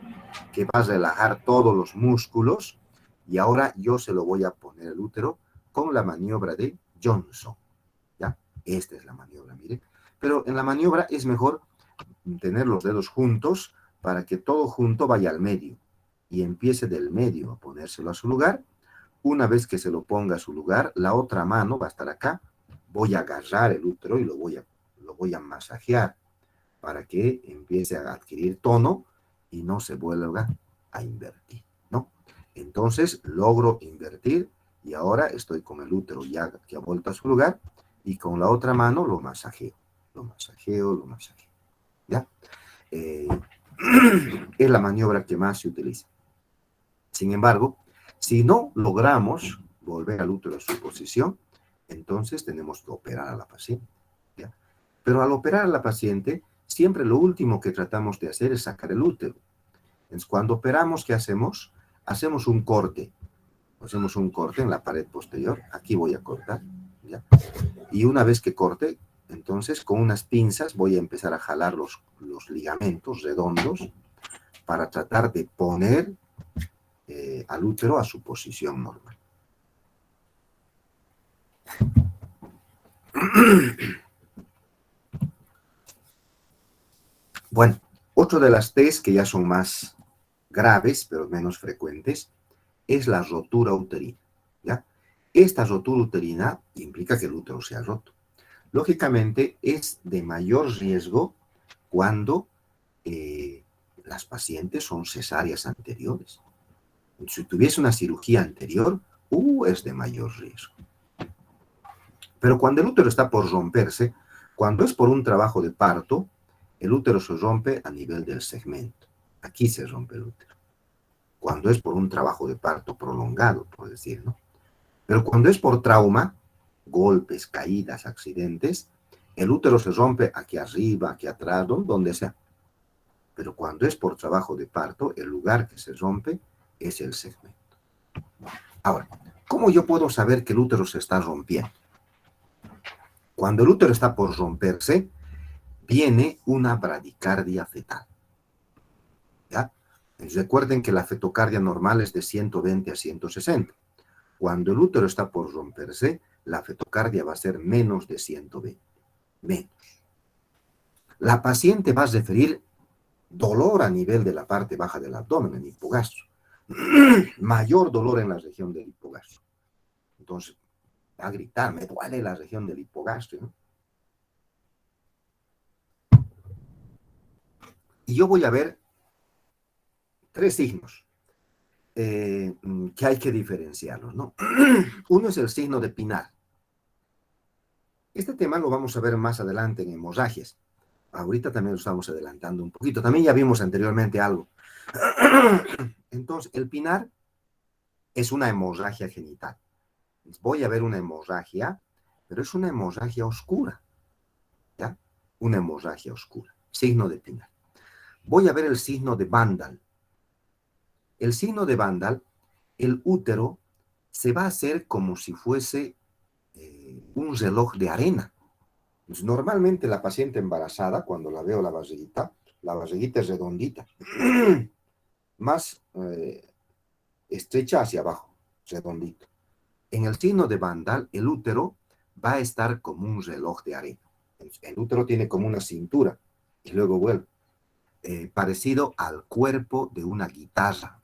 que va a relajar todos los músculos, y ahora yo se lo voy a poner el útero con la maniobra de Johnson, ¿ya? Esta es la maniobra, mire. Pero en la maniobra es mejor tener los dedos juntos para que todo junto vaya al medio y empiece del medio a ponérselo a su lugar. Una vez que se lo ponga a su lugar, la otra mano va a estar acá. Voy a agarrar el útero y lo voy a masajear para que empiece a adquirir tono y no se vuelva a invertir, ¿no? Entonces logro invertir y ahora estoy con el útero ya que ha vuelto a su lugar, y con la otra mano lo masajeo, lo masajeo, lo masajeo, ¿ya? Es la maniobra que más se utiliza. Sin embargo, si no logramos volver al útero a su posición, entonces tenemos que operar a la paciente, ¿ya? Pero al operar a la paciente, siempre lo último que tratamos de hacer es sacar el útero. Entonces, cuando operamos, ¿qué hacemos? Hacemos un corte. Hacemos un corte en la pared posterior. Aquí voy a cortar, ¿ya? Y una vez que corte, entonces con unas pinzas voy a empezar a jalar los ligamentos redondos para tratar de poner al útero a su posición normal. Bueno, otra de las T's que ya son más graves, pero menos frecuentes, es la rotura uterina, ¿ya? Esta rotura uterina implica que el útero se ha roto. Lógicamente, es de mayor riesgo cuando las pacientes son cesáreas anteriores. Si tuviese una cirugía anterior, es de mayor riesgo. Pero cuando el útero está por romperse, cuando es por un trabajo de parto, el útero se rompe a nivel del segmento. Aquí se rompe el útero. Cuando es por un trabajo de parto prolongado, por decir, ¿no? Pero cuando es por trauma, golpes, caídas, accidentes, el útero se rompe aquí arriba, aquí atrás, donde sea. Pero cuando es por trabajo de parto, el lugar que se rompe es el segmento. Ahora, ¿cómo yo puedo saber que el útero se está rompiendo? Cuando el útero está por romperse, viene una bradicardia fetal, ¿ya? Recuerden que la fetocardia normal es de 120 a 160. Cuando el útero está por romperse, la fetocardia va a ser menos de 120. Menos. La paciente va a referir dolor a nivel de la parte baja del abdomen, en hipogastro. Mayor dolor en la región del hipogastro. Entonces, va a gritar, me duele la región del hipogastro, ¿no? Y yo voy a ver 3 signos que hay que diferenciarlos, ¿no? Uno es el signo de Pinar. Este tema lo vamos a ver más adelante en hemorragias. Ahorita también lo estamos adelantando un poquito. También ya vimos anteriormente algo. Entonces, el Pinar es una hemorragia genital. Voy a ver una hemorragia, pero es una hemorragia oscura, ¿ya? Una hemorragia oscura. Signo de Pinar. Voy a ver el signo de Vandal. El signo de Vandal, el útero se va a hacer como si fuese un reloj de arena. Pues normalmente la paciente embarazada, cuando la veo la barriguita es redondita, más estrecha hacia abajo, redondito. En el signo de Vandal, el útero va a estar como un reloj de arena. El útero tiene como una cintura y luego vuelve, parecido al cuerpo de una guitarra.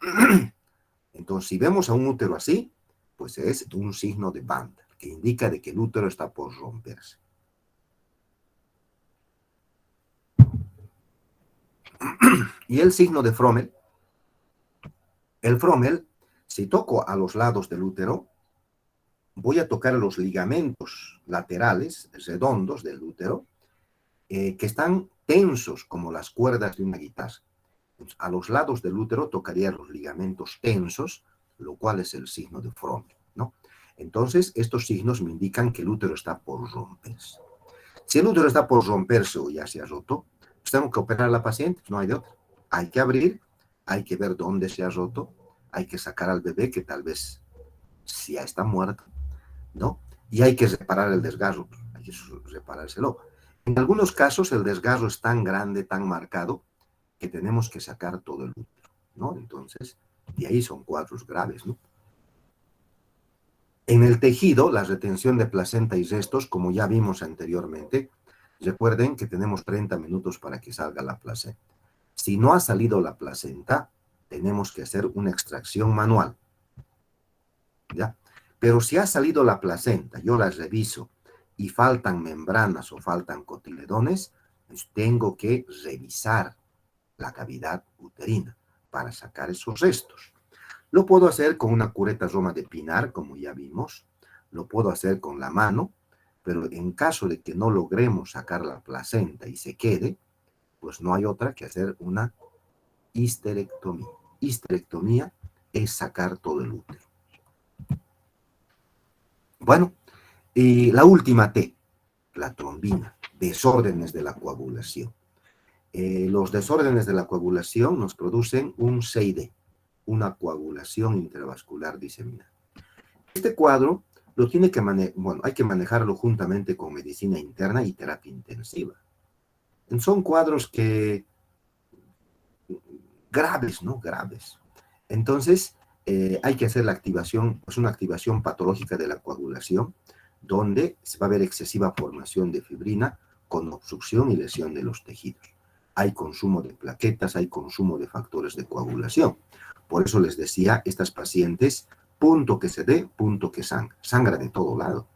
Entonces, si vemos a un útero así, pues es un signo de Vandal, que indica de que el útero está por romperse. Y el signo de Frommel, el Frommel, si toco a los lados del útero, voy a tocar los ligamentos laterales redondos del útero, que están tensos como las cuerdas de una guitarra. Entonces, a los lados del útero tocaría los ligamentos tensos, lo cual es el signo de Frommel, ¿no? Entonces, estos signos me indican que el útero está por romperse. Si el útero está por romperse o ya se ha roto, pues tengo que operar a la paciente, no hay de otra. Hay que abrir, hay que ver dónde se ha roto, hay que sacar al bebé que tal vez ya está muerto, ¿no? Y hay que reparar el desgarro, hay que reparárselo. En algunos casos el desgarro es tan grande, tan marcado, que tenemos que sacar todo el útero, ¿no? Entonces, de ahí son cuadros graves, ¿no? En el tejido, la retención de placenta y restos, como ya vimos anteriormente, recuerden que tenemos 30 minutos para que salga la placenta. Si no ha salido la placenta, tenemos que hacer una extracción manual, ¿ya? Pero si ha salido la placenta, yo la reviso y faltan membranas o faltan cotiledones, pues tengo que revisar la cavidad uterina para sacar esos restos. Lo puedo hacer con una cureta Roma de Pinar, como ya vimos. Lo puedo hacer con la mano, pero en caso de que no logremos sacar la placenta y se quede, pues no hay otra que hacer una histerectomía. Histerectomía es sacar todo el útero. Bueno, y la última T, la trombina, desórdenes de la coagulación. Los desórdenes de la coagulación nos producen un CID, una coagulación intravascular diseminada. Este cuadro lo tiene que hay que manejarlo juntamente con medicina interna y terapia intensiva. Son cuadros que graves, ¿no? Graves. Entonces, hay que hacer la activación, es una activación patológica de la coagulación, donde se va a ver excesiva formación de fibrina con obstrucción y lesión de los tejidos. Hay consumo de plaquetas, hay consumo de factores de coagulación. Por eso les decía, estas pacientes, punto que se dé, punto que sangra. Sangra de todo lado.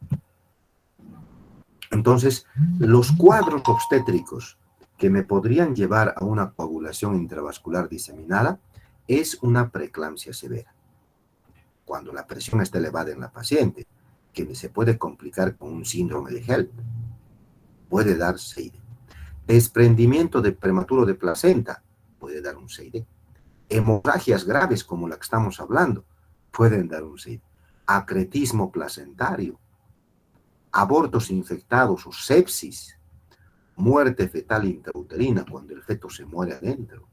Entonces, los cuadros obstétricos que me podrían llevar a una coagulación intravascular diseminada es una preeclampsia severa. Cuando la presión está elevada en la paciente, que se puede complicar con un síndrome de HELP, puede dar CID. Desprendimiento de prematuro de placenta puede dar un CID. Hemorragias graves como la que estamos hablando pueden dar un CID. Acretismo placentario, abortos infectados o sepsis, muerte fetal intrauterina cuando el feto se muere adentro,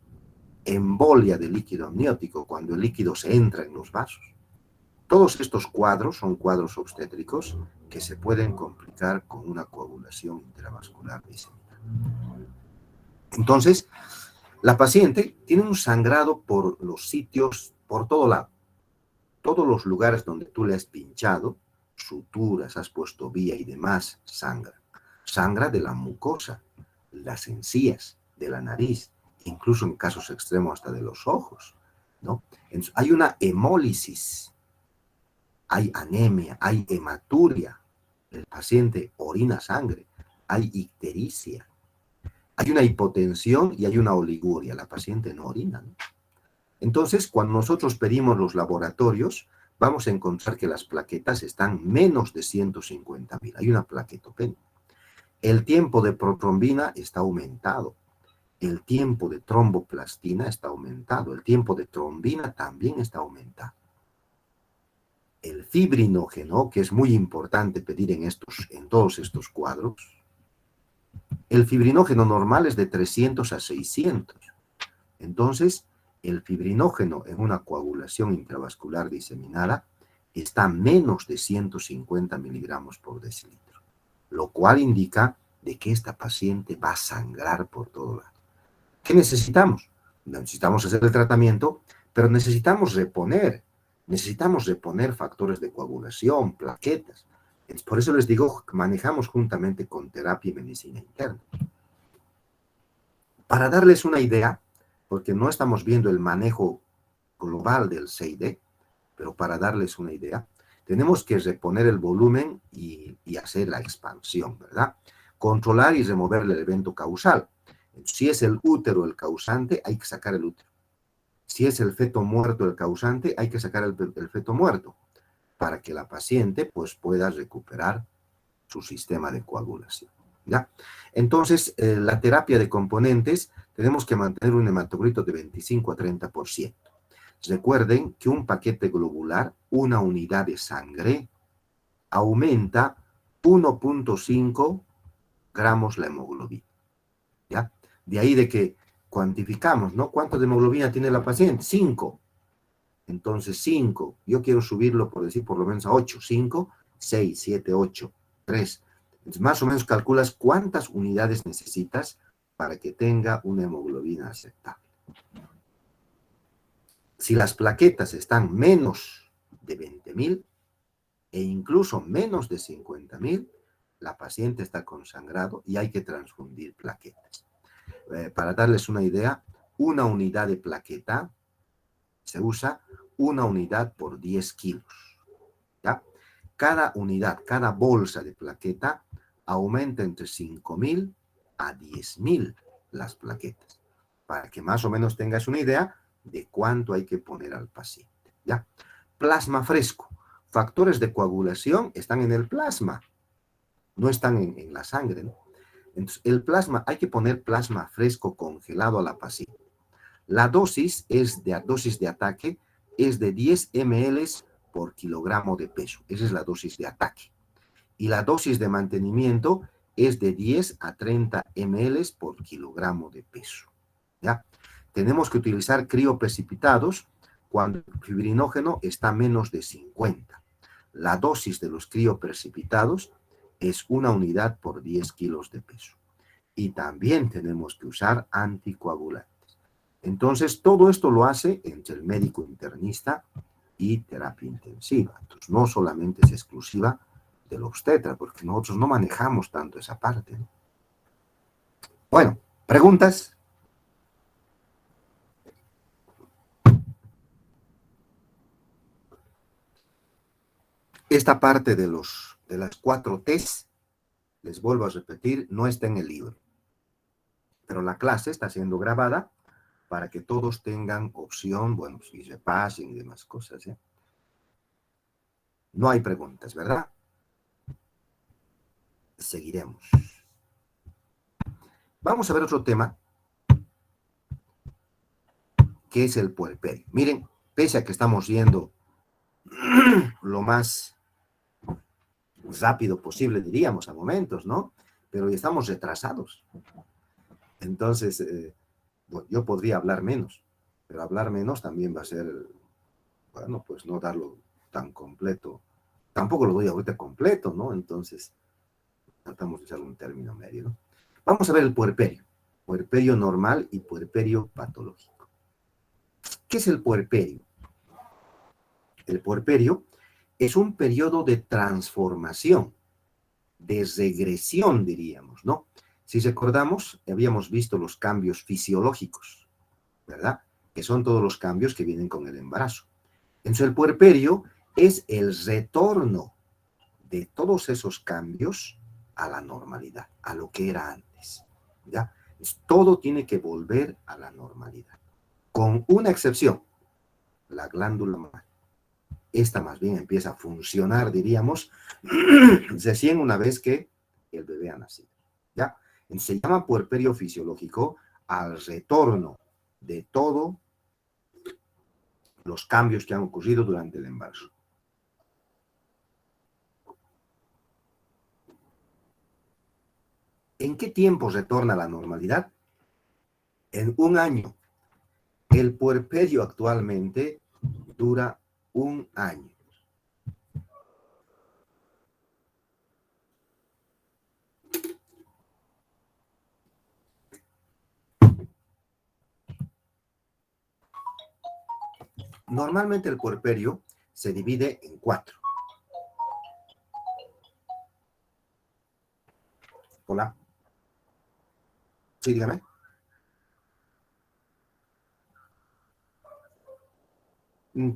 embolia de líquido amniótico cuando el líquido se entra en los vasos. Todos estos cuadros son cuadros obstétricos que se pueden complicar con una coagulación intravascular diseminada. Entonces, la paciente tiene un sangrado por los sitios, por todo lado. Todos los lugares donde tú le has pinchado, suturas, has puesto vía y demás, sangra. Sangra de la mucosa, las encías, de la nariz, incluso en casos extremos hasta de los ojos, ¿no? Entonces, hay una hemólisis, hay anemia, hay hematuria, el paciente orina sangre, hay ictericia. Hay una hipotensión y hay una oliguria. La paciente no orina, ¿no? Entonces, cuando nosotros pedimos los laboratorios, vamos a encontrar que las plaquetas están menos de 150.000. Hay una plaquetopenia. El tiempo de protrombina está aumentado. El tiempo de tromboplastina está aumentado. El tiempo de trombina también está aumentado. El fibrinógeno, que es muy importante pedir en todos estos cuadros, el fibrinógeno normal es de 300 a 600. Entonces, el fibrinógeno en una coagulación intravascular diseminada está a menos de 150 miligramos por decilitro, lo cual indica de que esta paciente va a sangrar por todo lado. ¿Qué necesitamos? Necesitamos hacer el tratamiento, pero necesitamos reponer factores de coagulación, plaquetas. Por eso les digo, manejamos juntamente con terapia y medicina interna. Para darles una idea, porque no estamos viendo el manejo global del CID, pero para darles una idea, tenemos que reponer el volumen y hacer la expansión, ¿verdad? Controlar y remover el evento causal. Si es el útero el causante, hay que sacar el útero. Si es el feto muerto el causante, hay que sacar el feto muerto para que la paciente pues, pueda recuperar su sistema de coagulación, ¿ya? Entonces, la terapia de componentes, tenemos que mantener un hematocrito de 25 a 30%. Recuerden que un paquete globular, una unidad de sangre, aumenta 1.5 gramos la hemoglobina, ¿ya? De ahí de que cuantificamos, ¿no? ¿Cuánto de hemoglobina tiene la paciente? 5. Entonces, 5. Yo quiero subirlo, por decir, por lo menos a 8. 5, 6, 7, 8, 3. Entonces, más o menos calculas cuántas unidades necesitas para que tenga una hemoglobina aceptable. Si las plaquetas están menos de 20.000 e incluso menos de 50.000, la paciente está consangrado y hay que transfundir plaquetas. Para darles una idea, una unidad de plaqueta se usa una unidad por 10 kilos. ¿Ya? Cada unidad, cada bolsa de plaqueta aumenta entre 5.000 a 10.000 las plaquetas, para que más o menos tengas una idea de cuánto hay que poner al paciente. ¿Ya? Plasma fresco. Factores de coagulación están en el plasma, no están en la sangre, ¿no? Entonces, el plasma, hay que poner plasma fresco congelado a la paciente. La dosis de ataque es de 10 ml por kilogramo de peso. Esa es la dosis de ataque. Y la dosis de mantenimiento es de 10 a 30 ml por kilogramo de peso. ¿Ya? Tenemos que utilizar crioprecipitados cuando el fibrinógeno está menos de 50. La dosis de los crioprecipitados es una unidad por 10 kilos de peso. Y también tenemos que usar anticoagulantes. Entonces, todo esto lo hace entre el médico internista y terapia intensiva. Entonces, no solamente es exclusiva del obstetra, porque nosotros no manejamos tanto esa parte, ¿no? Bueno, ¿preguntas? Esta parte de las 4 T's, les vuelvo a repetir, no está en el libro. Pero la clase está siendo grabada para que todos tengan opción, bueno, si repasen y demás cosas, ¿eh? No hay preguntas, ¿verdad? Seguiremos. Vamos a ver otro tema, que es el puerperio. Miren, pese a que estamos yendo lo más rápido posible, diríamos, a momentos, ¿no? Pero estamos retrasados. Entonces, bueno, yo podría hablar menos, pero hablar menos también va a ser, bueno, pues no darlo tan completo. Tampoco lo doy ahorita completo, ¿no? Entonces, tratamos de usar un término medio, ¿no? Vamos a ver el puerperio normal y puerperio patológico. ¿Qué es el puerperio? El puerperio es un periodo de transformación, de regresión, diríamos, ¿no? Si recordamos, habíamos visto los cambios fisiológicos, ¿verdad? Que son todos los cambios que vienen con el embarazo. Entonces, el puerperio es el retorno de todos esos cambios a la normalidad, a lo que era antes, ¿ya? Todo tiene que volver a la normalidad, con una excepción, la glándula mamaria. Esta más bien empieza a funcionar, diríamos, recién una vez que el bebé ha nacido, ¿ya? Se llama puerperio fisiológico al retorno de todos los cambios que han ocurrido durante el embarazo. ¿En qué tiempo retorna a la normalidad? En un año. El puerperio actualmente dura un año. Normalmente el puerperio se divide en 4. Hola. Sí, dígame.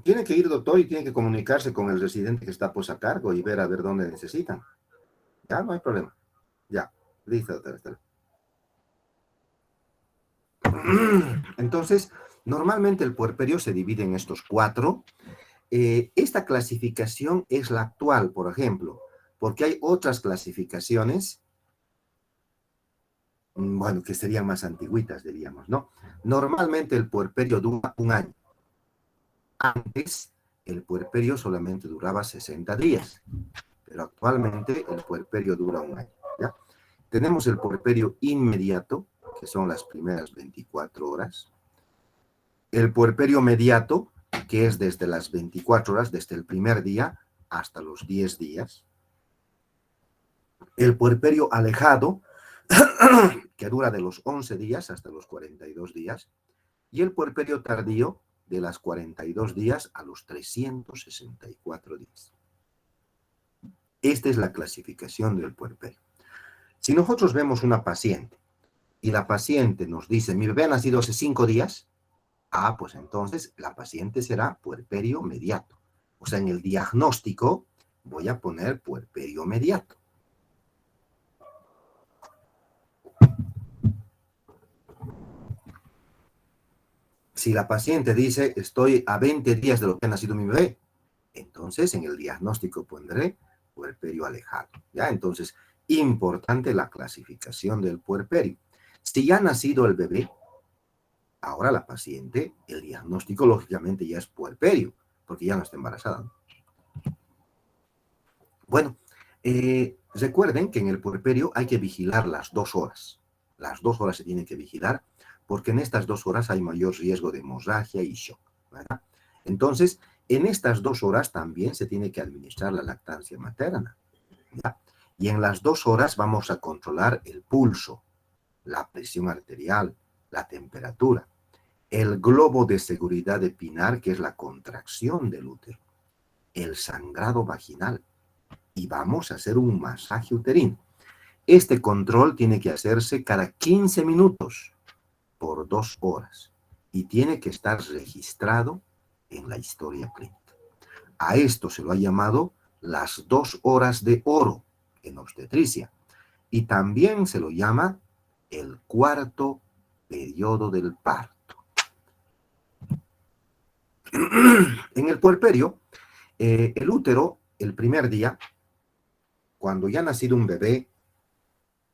Tiene que ir, doctor, y tiene que comunicarse con el residente que está pues a cargo y ver a ver dónde necesitan. Ya, no hay problema. Ya, listo, doctor. Está. Entonces, normalmente el puerperio se divide en estos 4. Esta clasificación es la actual, por ejemplo, porque hay otras clasificaciones, bueno, que serían más antiguitas, diríamos, ¿no? Normalmente el puerperio dura un año. Antes, el puerperio solamente duraba 60 días, pero actualmente el puerperio dura un año, ¿ya? Tenemos el puerperio inmediato, que son las primeras 24 horas. El puerperio mediato, que es desde las 24 horas, desde el primer día hasta los 10 días. El puerperio alejado, que dura de los 11 días hasta los 42 días. Y el puerperio tardío, de las 42 días a los 364 días. Esta es la clasificación del puerperio. Si nosotros vemos una paciente y la paciente nos dice, mi bebé ha nacido hace 5 días, pues entonces la paciente será puerperio mediato. O sea, en el diagnóstico voy a poner puerperio mediato. Si la paciente dice, estoy a 20 días de lo que ha nacido mi bebé, entonces en el diagnóstico pondré puerperio alejado. ¿Ya? Entonces, importante la clasificación del puerperio. Si ya ha nacido el bebé, ahora la paciente, el diagnóstico lógicamente ya es puerperio, porque ya no está embarazada. Bueno, recuerden que en el puerperio hay que vigilar las 2 horas. Las 2 horas se tienen que vigilar, porque en estas 2 horas hay mayor riesgo de hemorragia y shock, ¿verdad? Entonces, en estas 2 horas también se tiene que administrar la lactancia materna, ¿ya? Y en las 2 horas vamos a controlar el pulso, la presión arterial, la temperatura, el globo de seguridad de Pinar, que es la contracción del útero, el sangrado vaginal, y vamos a hacer un masaje uterino. Este control tiene que hacerse cada 15 minutos por 2 horas y tiene que estar registrado en la historia clínica. A esto se lo ha llamado las 2 horas de oro en obstetricia y también se lo llama el cuarto periodo del parto. En el puerperio, el útero, el primer día, cuando ya ha nacido un bebé,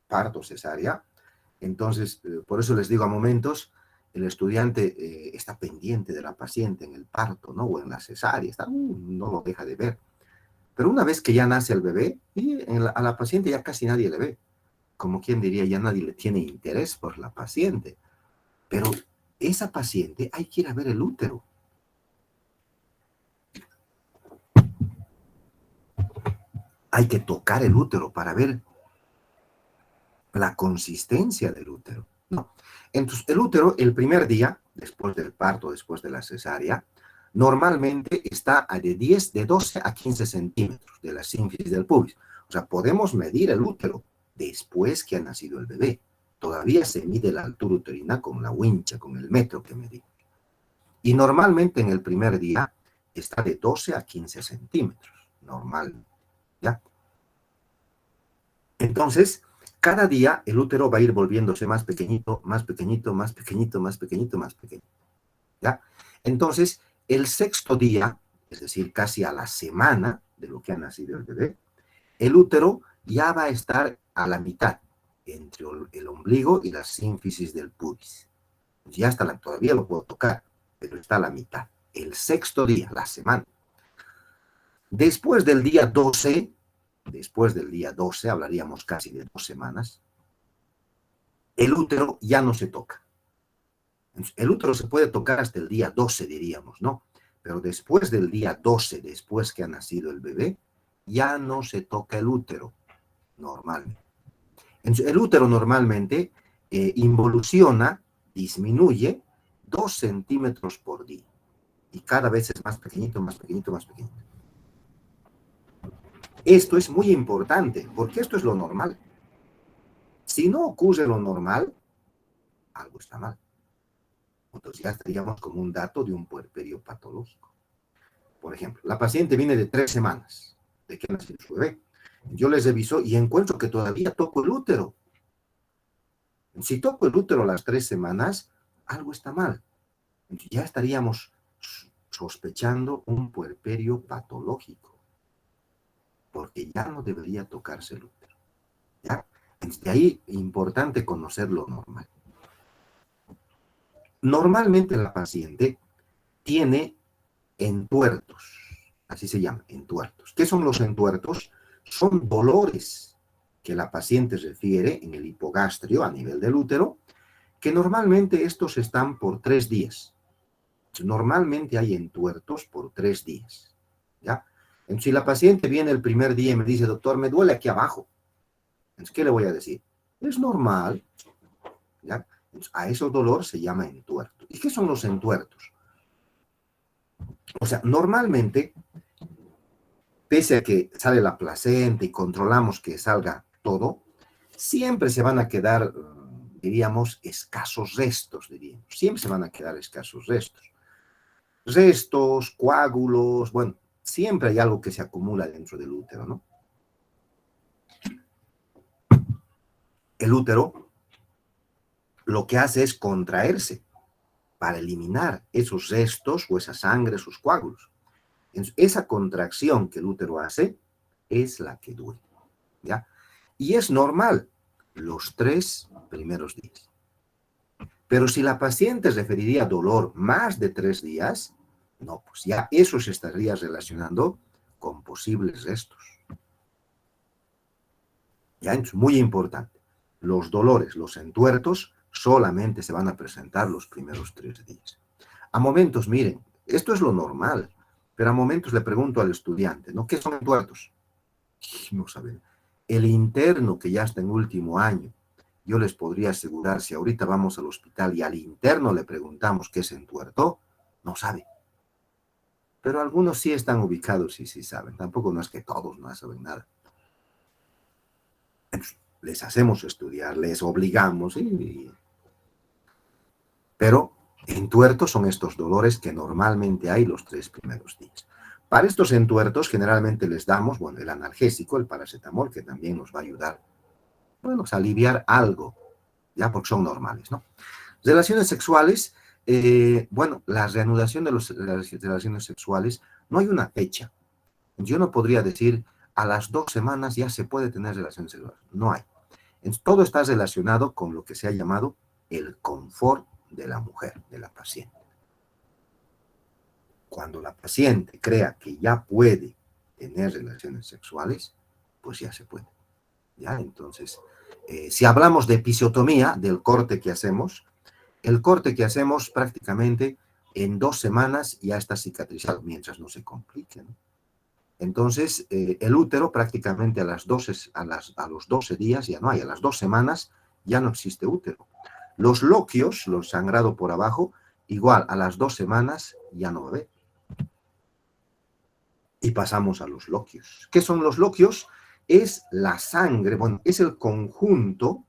parto, cesárea, entonces, por eso les digo a momentos, el estudiante está pendiente de la paciente en el parto, ¿no? O en la cesárea, no lo deja de ver. Pero una vez que ya nace el bebé, a la paciente ya casi nadie le ve. Como quien diría, ya nadie le tiene interés por la paciente. Pero esa paciente hay que ir a ver el útero. Hay que tocar el útero para ver la consistencia del útero. No. Entonces, el útero, el primer día, después del parto, después de la cesárea, normalmente está de 12 a 15 centímetros de la sínfisis del pubis. O sea, podemos medir el útero después que ha nacido el bebé. Todavía se mide la altura uterina con la wincha, con el metro que medimos. Y normalmente en el primer día está de 12 a 15 centímetros, normal, ¿ya? Entonces, cada día el útero va a ir volviéndose más pequeñito, más pequeñito, más pequeñito, más pequeñito, más pequeñito. ¿Ya? Entonces, el sexto día, es decir, casi a la semana de lo que ha nacido el bebé, el útero ya va a estar a la mitad, entre el ombligo y la sínfisis del pubis. Ya está, todavía lo puedo tocar, pero está a la mitad. El sexto día, la semana. Después del día 12, hablaríamos casi de 2 semanas, el útero ya no se toca. El útero se puede tocar hasta el día 12, diríamos, ¿no? Pero después del día 12, después que ha nacido el bebé, ya no se toca el útero, normalmente. El útero normalmente involuciona, disminuye 2 centímetros por día. Y cada vez es más pequeñito, más pequeñito, más pequeñito. Esto es muy importante, porque esto es lo normal. Si no ocurre lo normal, algo está mal. Entonces ya estaríamos con un dato de un puerperio patológico. Por ejemplo, la paciente viene de 3 semanas de que nació su bebé. Yo les reviso y encuentro que todavía toco el útero. Si toco el útero las 3 semanas, algo está mal. Ya estaríamos sospechando un puerperio patológico, porque ya no debería tocarse el útero. ¿Ya? De ahí, importante conocer lo normal. Normalmente la paciente tiene entuertos, así se llaman, entuertos. ¿Qué son los entuertos? Son dolores que la paciente refiere en el hipogastrio a nivel del útero, que normalmente estos están por 3 días. Normalmente hay entuertos por 3 días. ¿Ya? Entonces, si la paciente viene el primer día y me dice, doctor, me duele aquí abajo, entonces, ¿qué le voy a decir? Es normal. ¿Ya? Entonces, a ese dolor se llama entuerto. ¿Y qué son los entuertos? O sea, normalmente, pese a que sale la placenta y controlamos que salga todo, siempre se van a quedar, diríamos, escasos restos, diríamos. Siempre se van a quedar escasos restos. Restos, coágulos, bueno, siempre hay algo que se acumula dentro del útero, ¿no? El útero lo que hace es contraerse para eliminar esos restos o esa sangre, esos coágulos. Entonces, esa contracción que el útero hace es la que duele, ¿ya? Y es normal los 3 primeros días. Pero si la paciente referiría dolor más de 3 días, no, pues ya eso se estaría relacionando con posibles restos. Ya, es muy importante. Los dolores, los entuertos, solamente se van a presentar los primeros 3 días. A momentos, miren, esto es lo normal, pero a momentos le pregunto al estudiante, ¿no? ¿Qué son entuertos? No saben. El interno que ya está en último año, yo les podría asegurar, si ahorita vamos al hospital y al interno le preguntamos qué es entuerto, no sabe. Pero algunos sí están ubicados y sí saben. Tampoco no es que todos no saben nada. Les hacemos estudiar, les obligamos, pero entuertos son estos dolores que normalmente hay los 3 primeros días. Para estos entuertos generalmente les damos, bueno, el analgésico, el paracetamol, que también nos va a ayudar, bueno, a aliviar algo, ya porque son normales, ¿no? Relaciones sexuales, bueno, la reanudación de las relaciones sexuales, no hay una fecha. Yo no podría decir, a las 2 semanas ya se puede tener relaciones sexuales. No hay. Entonces, todo está relacionado con lo que se ha llamado el confort de la mujer, de la paciente. Cuando la paciente crea que ya puede tener relaciones sexuales, pues ya se puede. ¿Ya? Entonces, si hablamos de episiotomía, del corte que hacemos, el corte que hacemos prácticamente en 2 semanas ya está cicatrizado, mientras no se complique, ¿no? Entonces, el útero prácticamente a los 12 días ya no hay, a las 2 semanas ya no existe útero. Los loquios, los sangrado por abajo, igual a las 2 semanas ya no va a haber. Y pasamos a los loquios. ¿Qué son los loquios? Es la sangre, bueno, es el conjunto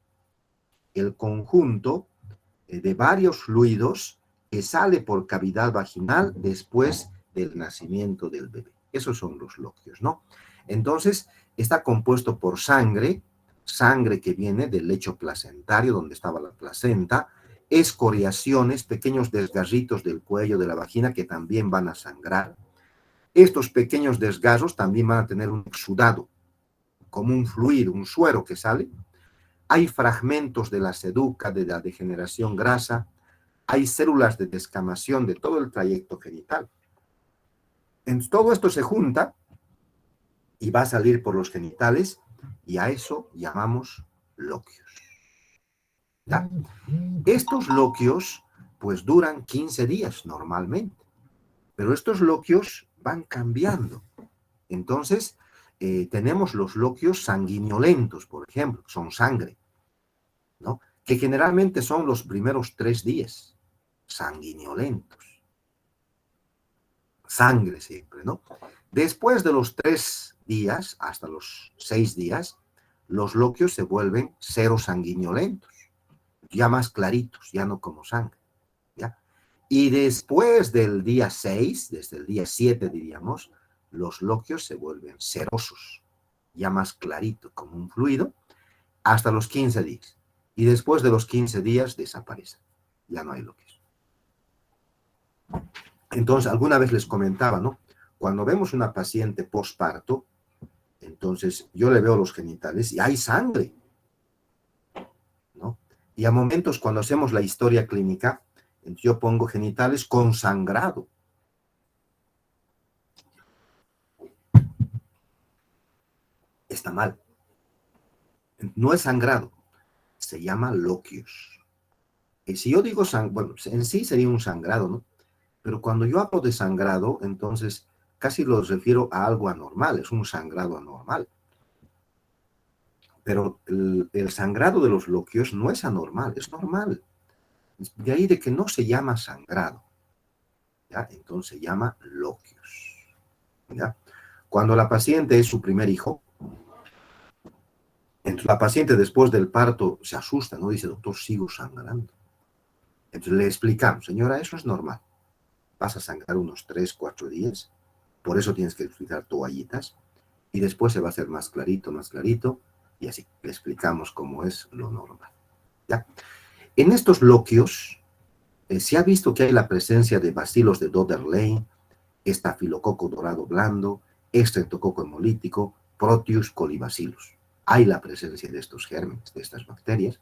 de varios fluidos que sale por cavidad vaginal después del nacimiento del bebé. Esos son los loquios, ¿no? Entonces, está compuesto por sangre, sangre que viene del lecho placentario, donde estaba la placenta, escoriaciones, pequeños desgarritos del cuello de la vagina que también van a sangrar. Estos pequeños desgarros también van a tener un exudado, como un fluido, un suero que sale. Hay fragmentos de la seduca, de la degeneración grasa, hay células de descamación de todo el trayecto genital. Entonces, todo esto se junta y va a salir por los genitales y a eso llamamos loquios. ¿Ya? Estos loquios pues duran 15 días normalmente, pero estos loquios van cambiando. Entonces, tenemos los loquios sanguinolentos, por ejemplo, son sangre, ¿no? Que generalmente son los primeros 3 días, sanguinolentos. Sangre siempre, ¿no? Después de los 3 días, hasta los 6 días, los loquios se vuelven cero sanguinolentos, ya más claritos, ya no como sangre, ¿ya? Y después del día 6, desde el día 7 diríamos, los loquios se vuelven cerosos, ya más clarito, como un fluido, hasta los 15 días. Y después de los 15 días desaparecen, ya no hay loquios. Entonces, alguna vez les comentaba, ¿no? Cuando vemos una paciente posparto, entonces yo le veo los genitales y hay sangre, ¿no? Y a momentos cuando hacemos la historia clínica, yo pongo genitales con sangrado. Está mal. No es sangrado, se llama loquios. Y si yo digo bueno, en sí sería un sangrado, ¿no? Pero cuando yo hablo de sangrado, entonces casi lo refiero a algo anormal, es un sangrado anormal. Pero el sangrado de los loquios no es anormal, es normal. De ahí de que no se llama sangrado, ¿ya? Entonces se llama loquios, ¿ya? Cuando la paciente es su primer hijo, entonces la paciente después del parto se asusta, ¿no? Dice, doctor, sigo sangrando. Entonces le explicamos, señora, eso es normal. Vas a sangrar unos 3, 4 días, por eso tienes que utilizar toallitas, y después se va a hacer más clarito, y así le explicamos cómo es lo normal, ¿ya? En estos loquios se ha visto que hay la presencia de bacilos de Doder-Lane, estafilococo dorado blando, estreptococo hemolítico, Proteus colibacillus. Hay la presencia de estos gérmenes, de estas bacterias,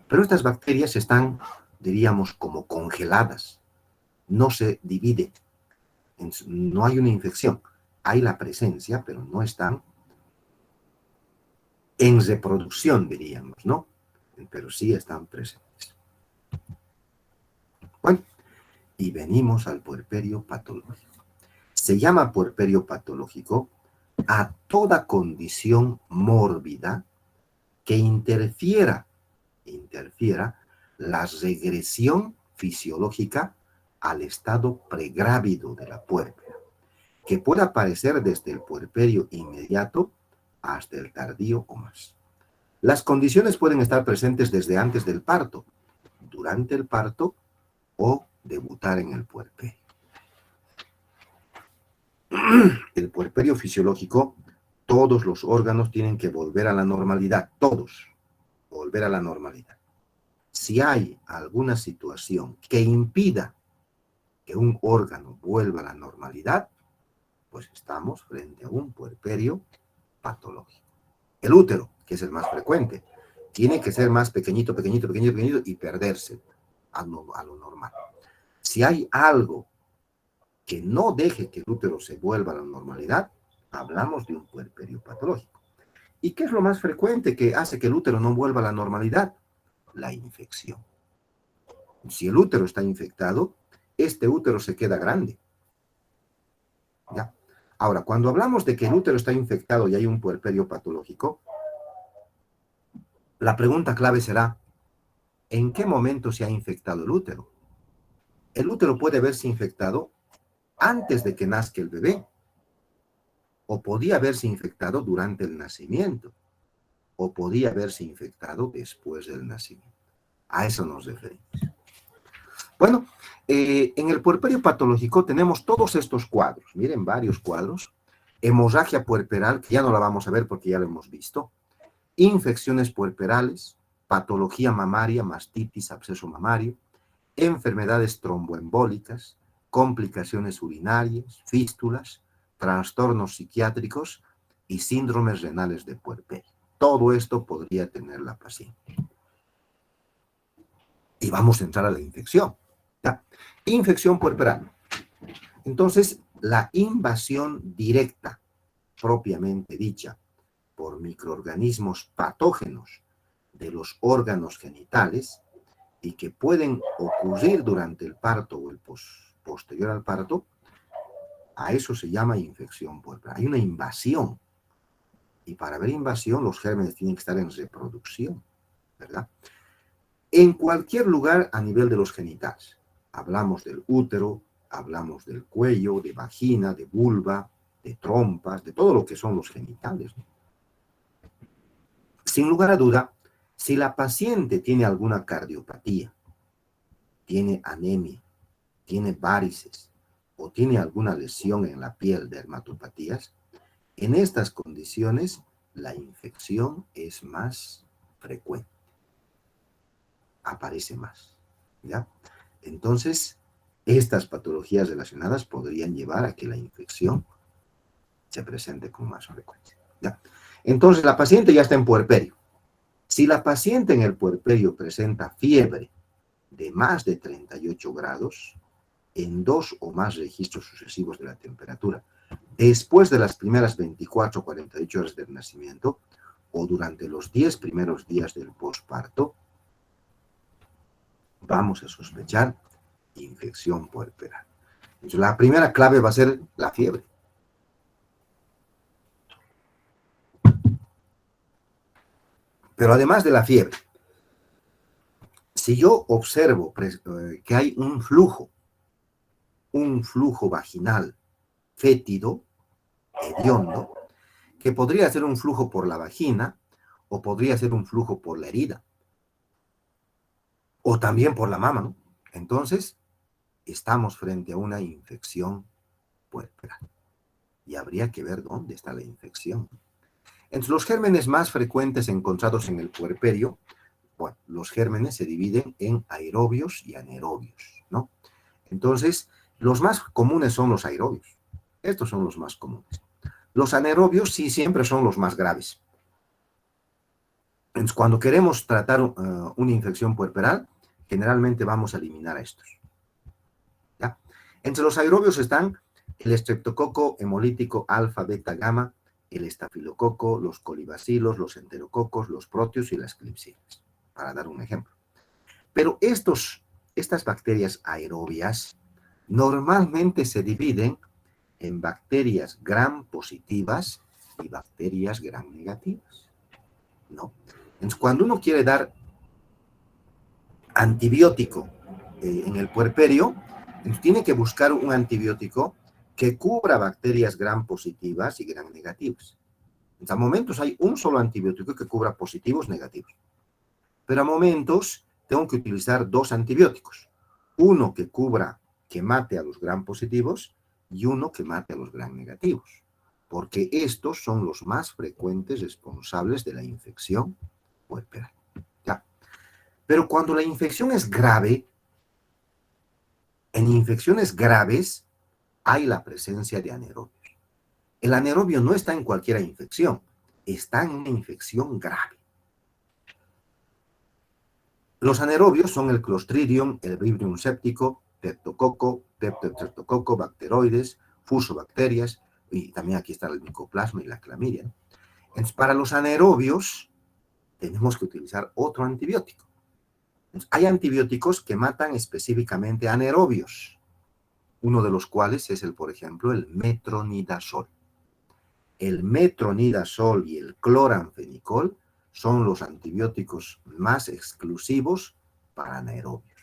pero estas bacterias están, diríamos, como congeladas, no se dividen, no hay una infección, hay la presencia, pero no están en reproducción, diríamos, ¿no? Pero sí están presentes. Bueno, y venimos al puerperio patológico. Se llama puerperio patológico a toda condición mórbida que interfiera la regresión fisiológica al estado pregrávido de la puérpera, que puede aparecer desde el puerperio inmediato hasta el tardío o más. Las condiciones pueden estar presentes desde antes del parto, durante el parto o debutar en el puerperio. El puerperio fisiológico, todos los órganos tienen que volver a la normalidad, todos, volver a la normalidad. Si hay alguna situación que impida que un órgano vuelva a la normalidad, pues estamos frente a un puerperio patológico. El útero, que es el más frecuente, tiene que ser más pequeñito y perderse a lo normal. Si hay algo que no deje que el útero se vuelva a la normalidad, hablamos de un puerperio patológico. ¿Y qué es lo más frecuente que hace que el útero no vuelva a la normalidad? La infección. Si el útero está infectado, este útero se queda grande. ¿Ya? Ahora, cuando hablamos de que el útero está infectado y hay un puerperio patológico, la pregunta clave será, ¿en qué momento se ha infectado el útero? El útero puede verse infectado antes de que nazca el bebé, o podía haberse infectado durante el nacimiento, o podía haberse infectado después del nacimiento. A eso nos referimos. Bueno, en el puerperio patológico tenemos todos estos cuadros. Miren, varios cuadros. Hemorragia puerperal, que ya no la vamos a ver porque ya la hemos visto. infecciones puerperales, patología mamaria, mastitis, absceso mamario, enfermedades tromboembólicas, complicaciones urinarias, fístulas, trastornos psiquiátricos y síndromes renales de puerperio. Todo esto podría tener la paciente. Y vamos a entrar a la infección. ¿Ya? Infección puerperal. Entonces, la invasión directa, propiamente dicha, por microorganismos patógenos de los órganos genitales y que pueden ocurrir durante el parto o el posterior al parto, a eso se llama infección puerperal. Hay una invasión. Y para haber invasión, los gérmenes tienen que estar en reproducción, ¿verdad? En cualquier lugar a nivel de los genitales. Hablamos del útero, hablamos del cuello, de vagina, de vulva, de trompas, de todo lo que son los genitales, ¿no? Sin lugar a duda, si la paciente tiene alguna cardiopatía, tiene anemia, tiene varices o tiene alguna lesión en la piel, dermatopatías, en estas condiciones la infección es más frecuente, aparece más, ¿ya? Entonces, estas patologías relacionadas podrían llevar a que la infección se presente con más frecuencia, ¿ya? Entonces, la paciente ya está en puerperio. Si la paciente en el puerperio presenta fiebre de más de 38 grados, en 2 o más registros sucesivos de la temperatura, después de las primeras 24 o 48 horas del nacimiento, o durante los 10 primeros días del posparto, vamos a sospechar infección puerperal. Entonces, la primera clave va a ser la fiebre. Pero además de la fiebre, si yo observo que hay un flujo vaginal fétido, hediondo, que podría ser un flujo por la vagina o podría ser un flujo por la herida o también por la mama, ¿no? Entonces, estamos frente a una infección puerperal y habría que ver dónde está la infección. Entre los gérmenes más frecuentes encontrados en el puerperio, bueno, los gérmenes se dividen en aerobios y anaerobios, ¿no? Entonces, los más comunes son los aerobios. Estos son los más comunes. Los anaerobios sí siempre son los más graves. Entonces, cuando queremos tratar una infección puerperal, generalmente vamos a eliminar a estos, ¿ya? Entre los aerobios están el estreptococo hemolítico alfa, beta, gamma, el estafilococo, los colibacilos, los enterococos, los proteus y las klebsiellas, para dar un ejemplo. Pero estas bacterias aerobias normalmente se dividen en bacterias gram positivas y bacterias gram negativas, ¿no? Entonces, cuando uno quiere dar antibiótico en el puerperio, entonces tiene que buscar un antibiótico que cubra bacterias gram positivas y gram negativas. Entonces, a momentos hay un solo antibiótico que cubra positivos y negativos. Pero a momentos tengo que utilizar 2 antibióticos. Uno que cubra, que mate a los gram positivos y uno que mate a los gram negativos. Porque estos son los más frecuentes responsables de la infección puerperal. ¿Ya? Pero cuando la infección es grave, en infecciones graves hay la presencia de anaerobios. El anaerobio no está en cualquier infección, está en una infección grave. Los anaerobios son el Clostridium, el Vibrio séptico, Streptococo, Streptococo, bacteroides, fusobacterias, y también aquí está el micoplasma y la clamidia, ¿no? Entonces, para los anaerobios tenemos que utilizar otro antibiótico. Entonces, hay antibióticos que matan específicamente anaerobios, uno de los cuales es, por ejemplo, el metronidazol. El metronidazol y el cloranfenicol son los antibióticos más exclusivos para anaerobios.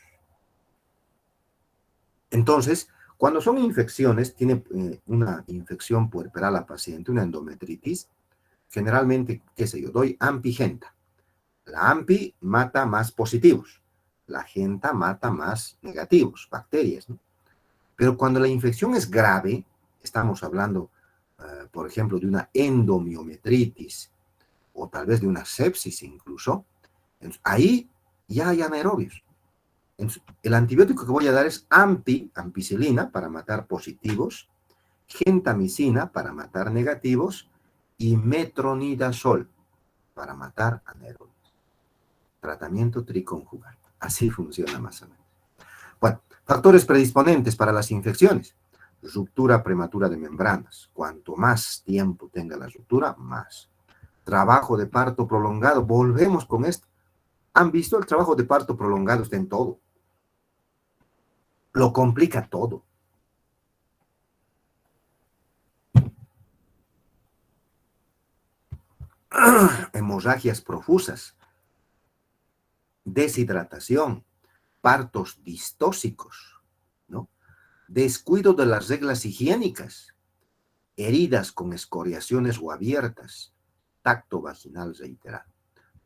Entonces, cuando son infecciones, tiene una infección puerperal la paciente, una endometritis, generalmente, qué sé yo, doy ampigenta. La ampi mata más positivos, la genta mata más negativos, bacterias, ¿no? Pero cuando la infección es grave, estamos hablando, por ejemplo, de una endomiometritis o tal vez de una sepsis incluso, entonces, ahí ya hay anaerobios. Entonces, el antibiótico que voy a dar es ampicilina para matar positivos, gentamicina para matar negativos y metronidazol para matar anaerobios. Tratamiento triconjugal. Así funciona más o menos. Bueno, factores predisponentes para las infecciones. Ruptura prematura de membranas. Cuanto más tiempo tenga la ruptura, más. Trabajo de parto prolongado. Volvemos con esto. ¿Han visto? El trabajo de parto prolongado está en todo. Lo complica todo. Hemorragias profusas, deshidratación, partos distóxicos, ¿no? Descuido de las reglas higiénicas, heridas con escoriaciones o abiertas, tacto vaginal reiterado.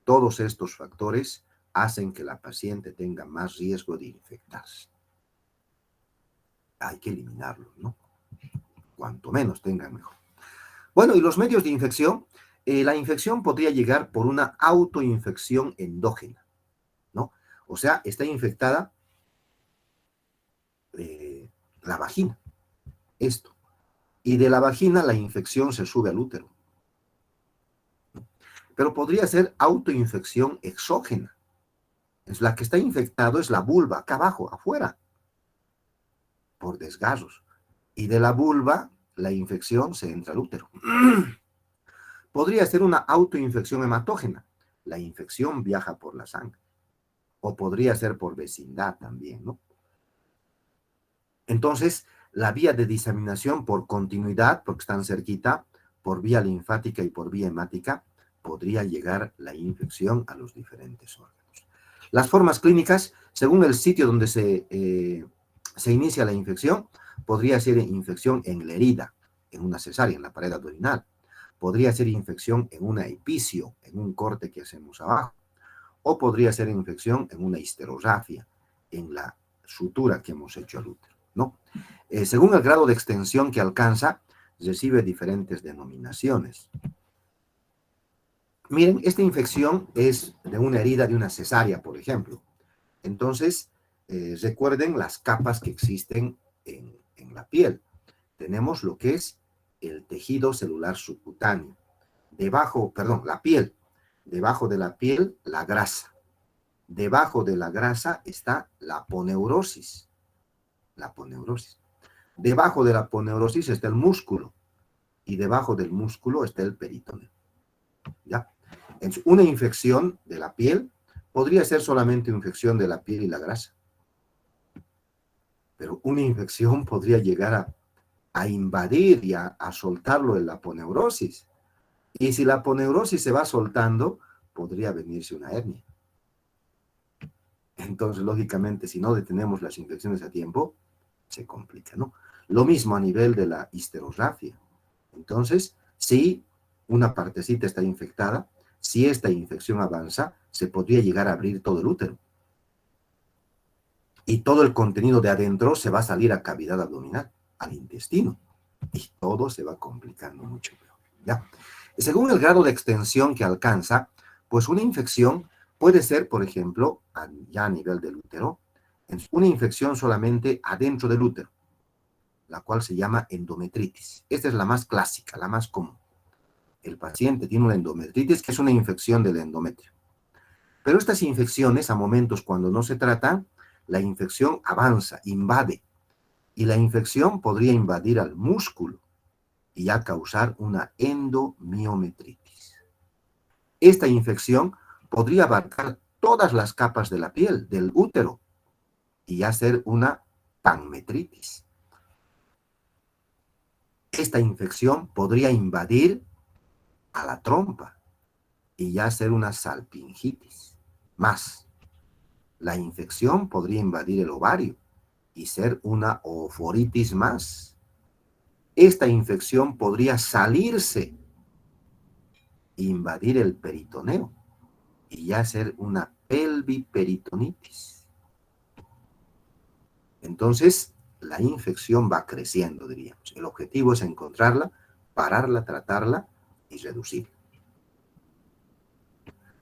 Todos estos factores hacen que la paciente tenga más riesgo de infectarse. Hay que eliminarlos, ¿no? Cuanto menos tengan, mejor. Bueno, y los medios de infección, la infección podría llegar por una autoinfección endógena, ¿no? O sea, está infectada la vagina, esto. Y de la vagina la infección se sube al útero. Pero podría ser autoinfección exógena. Es la que está infectado es la vulva, acá abajo, afuera, por desgarros. Y de la vulva la infección se entra al útero. Podría ser una autoinfección hematógena. La infección viaja por la sangre. O podría ser por vecindad también, ¿no? Entonces, la vía de diseminación por continuidad, porque están cerquita, por vía linfática y por vía hemática, podría llegar la infección a los diferentes órganos. Las formas clínicas, según el sitio donde se inicia la infección, podría ser infección en la herida, en una cesárea, en la pared abdominal. Podría ser infección en una epicio, en un corte que hacemos abajo. O podría ser infección en una histerografia, en la sutura que hemos hecho al útero, ¿no? Según el grado de extensión que alcanza, recibe diferentes denominaciones. Miren, esta infección es de una herida de una cesárea, por ejemplo. Entonces, recuerden las capas que existen en la piel. Tenemos lo que es el tejido celular subcutáneo. La piel. Debajo de la piel, la grasa. Debajo de la grasa está la aponeurosis. La aponeurosis. Debajo de la aponeurosis está el músculo. Y debajo del músculo está el peritoneo. ¿Ya? Entonces, una infección de la piel podría ser solamente infección de la piel y la grasa. Pero una infección podría llegar a invadir y a soltarlo en la aponeurosis. Y si la aponeurosis se va soltando, podría venirse una hernia. Entonces, lógicamente, si no detenemos las infecciones a tiempo, se complica, ¿no? Lo mismo a nivel de la histerografia. Entonces, si una partecita está infectada, si esta infección avanza, se podría llegar a abrir todo el útero. Y todo el contenido de adentro se va a salir a cavidad abdominal, al intestino. Y todo se va complicando mucho peor, ¿ya? Según el grado de extensión que alcanza, pues una infección puede ser, por ejemplo, ya a nivel del útero, una infección solamente adentro del útero, la cual se llama endometritis. Esta es la más clásica, la más común. El paciente tiene una endometritis, que es una infección del endometrio. Pero estas infecciones, a momentos cuando no se tratan, la infección avanza, invade, y la infección podría invadir al músculo y ya causar una endomiometritis. Esta infección podría abarcar todas las capas de la piel, del útero, y ya ser una panmetritis. Esta infección podría invadir a la trompa y ya ser una salpingitis. Más, la infección podría invadir el ovario y ser una ooforitis más. Esta infección podría salirse e invadir el peritoneo y ya ser una pelviperitonitis. Entonces, la infección va creciendo, diríamos. El objetivo es encontrarla, pararla, tratarla y reducirla.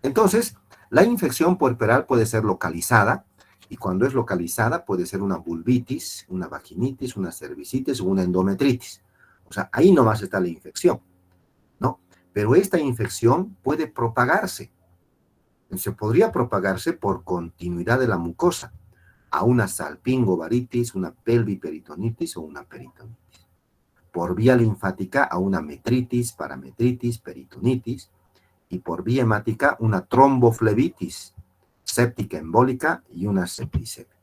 Entonces, la infección puerperal puede ser localizada, y cuando es localizada puede ser una vulvitis, una vaginitis, una cervicitis o una endometritis. O sea, ahí nomás está la infección, ¿no? Pero esta infección puede propagarse. Se podría propagarse por continuidad de la mucosa a una salpingovaritis, una pelviperitonitis o una peritonitis. Por vía linfática a una metritis, parametritis, peritonitis, y por vía hemática una tromboflebitis, séptica embólica y una septicemia.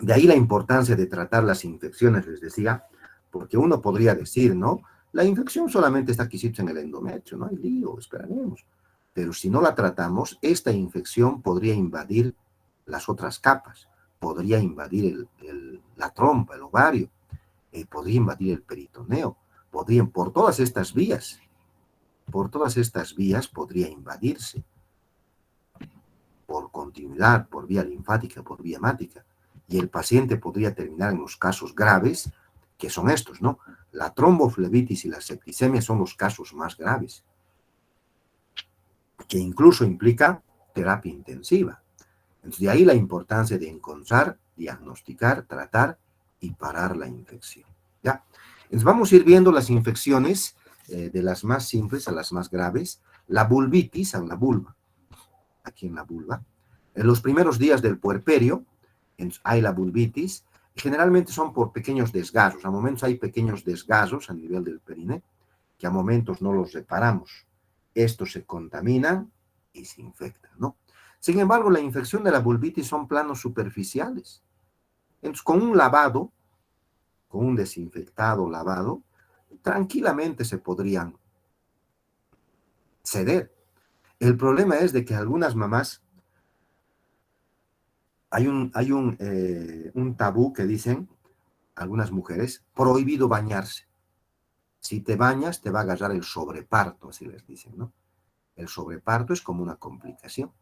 De ahí la importancia de tratar las infecciones, les decía, porque uno podría decir, ¿no? La infección solamente está quisito en el endometrio, no hay lío, esperaremos. Pero si no la tratamos, esta infección podría invadir las otras capas, podría invadir la trompa, el ovario, podría invadir el peritoneo, podrían, por todas estas vías podría invadirse, por continuidad, por vía linfática, por vía hemática, y el paciente podría terminar en los casos graves, que son estos, ¿no? La tromboflebitis y la septicemia son los casos más graves, que incluso implica terapia intensiva. Entonces, de ahí la importancia de encontrar, diagnosticar, tratar y parar la infección, ¿ya? Entonces, vamos a ir viendo las infecciones de las más simples a las más graves. La vulvitis en la vulva, aquí en la vulva. En los primeros días del puerperio hay la vulvitis, generalmente son por pequeños desgarros. A momentos hay pequeños desgarros a nivel del perine, que a momentos no los reparamos. Estos se contaminan y se infectan, ¿no? Sin embargo, la infección de la vulvitis son planos superficiales. Entonces, con un lavado, con un desinfectado lavado, tranquilamente se podrían ceder. El problema es de que algunas mamás, hay un tabú que dicen algunas mujeres, prohibido bañarse. Si te bañas, te va a agarrar el sobreparto, así les dicen, ¿no? El sobreparto es como una complicación.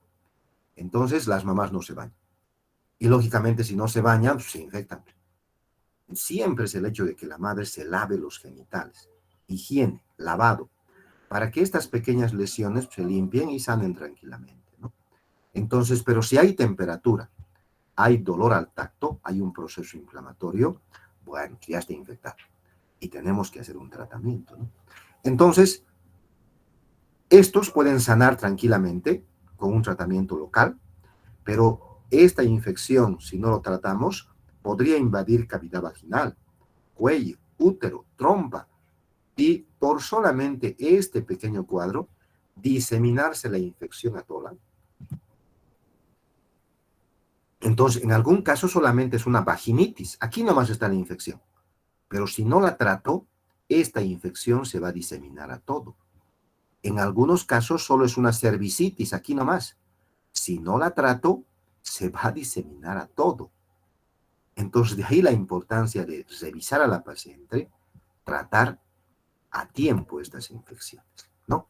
Entonces, las mamás no se bañan. Y lógicamente, si no se bañan, pues, se infectan. Siempre es el hecho de que la madre se lave los genitales. Higiene, lavado, para que estas pequeñas lesiones se limpien y sanen tranquilamente, ¿no? Entonces, pero si hay temperatura, hay dolor al tacto, hay un proceso inflamatorio, bueno, ya está infectado y tenemos que hacer un tratamiento, ¿no? Entonces, estos pueden sanar tranquilamente con un tratamiento local, pero esta infección, si no lo tratamos, podría invadir cavidad vaginal, cuello, útero, trompa, y por solamente este pequeño cuadro, diseminarse la infección a toda. Entonces, en algún caso solamente es una vaginitis. Aquí nomás está la infección. Pero si no la trato, esta infección se va a diseminar a todo. En algunos casos solo es una cervicitis, aquí nomás. Si no la trato, se va a diseminar a todo. Entonces, de ahí la importancia de revisar a la paciente, tratar a tiempo estas infecciones, ¿no?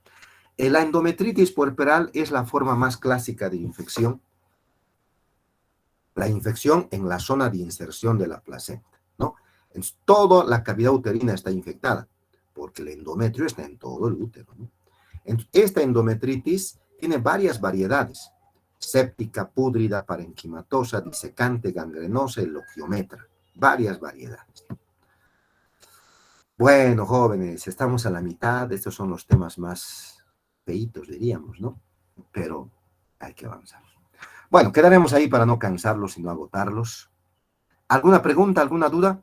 La endometritis puerperal es la forma más clásica de infección. La infección en la zona de inserción de la placenta, ¿no? Entonces, toda la cavidad uterina está infectada, porque el endometrio está en todo el útero, ¿no? Entonces, esta endometritis tiene varias variedades: séptica, púdrida, parenquimatosa, disecante, gangrenosa, eloquiometra, varias variedades. Bueno, jóvenes, estamos a la mitad. Estos son los temas más feitos, diríamos, ¿no? Pero hay que avanzar. Bueno, quedaremos ahí para no cansarlos y no agotarlos. ¿Alguna pregunta, alguna duda?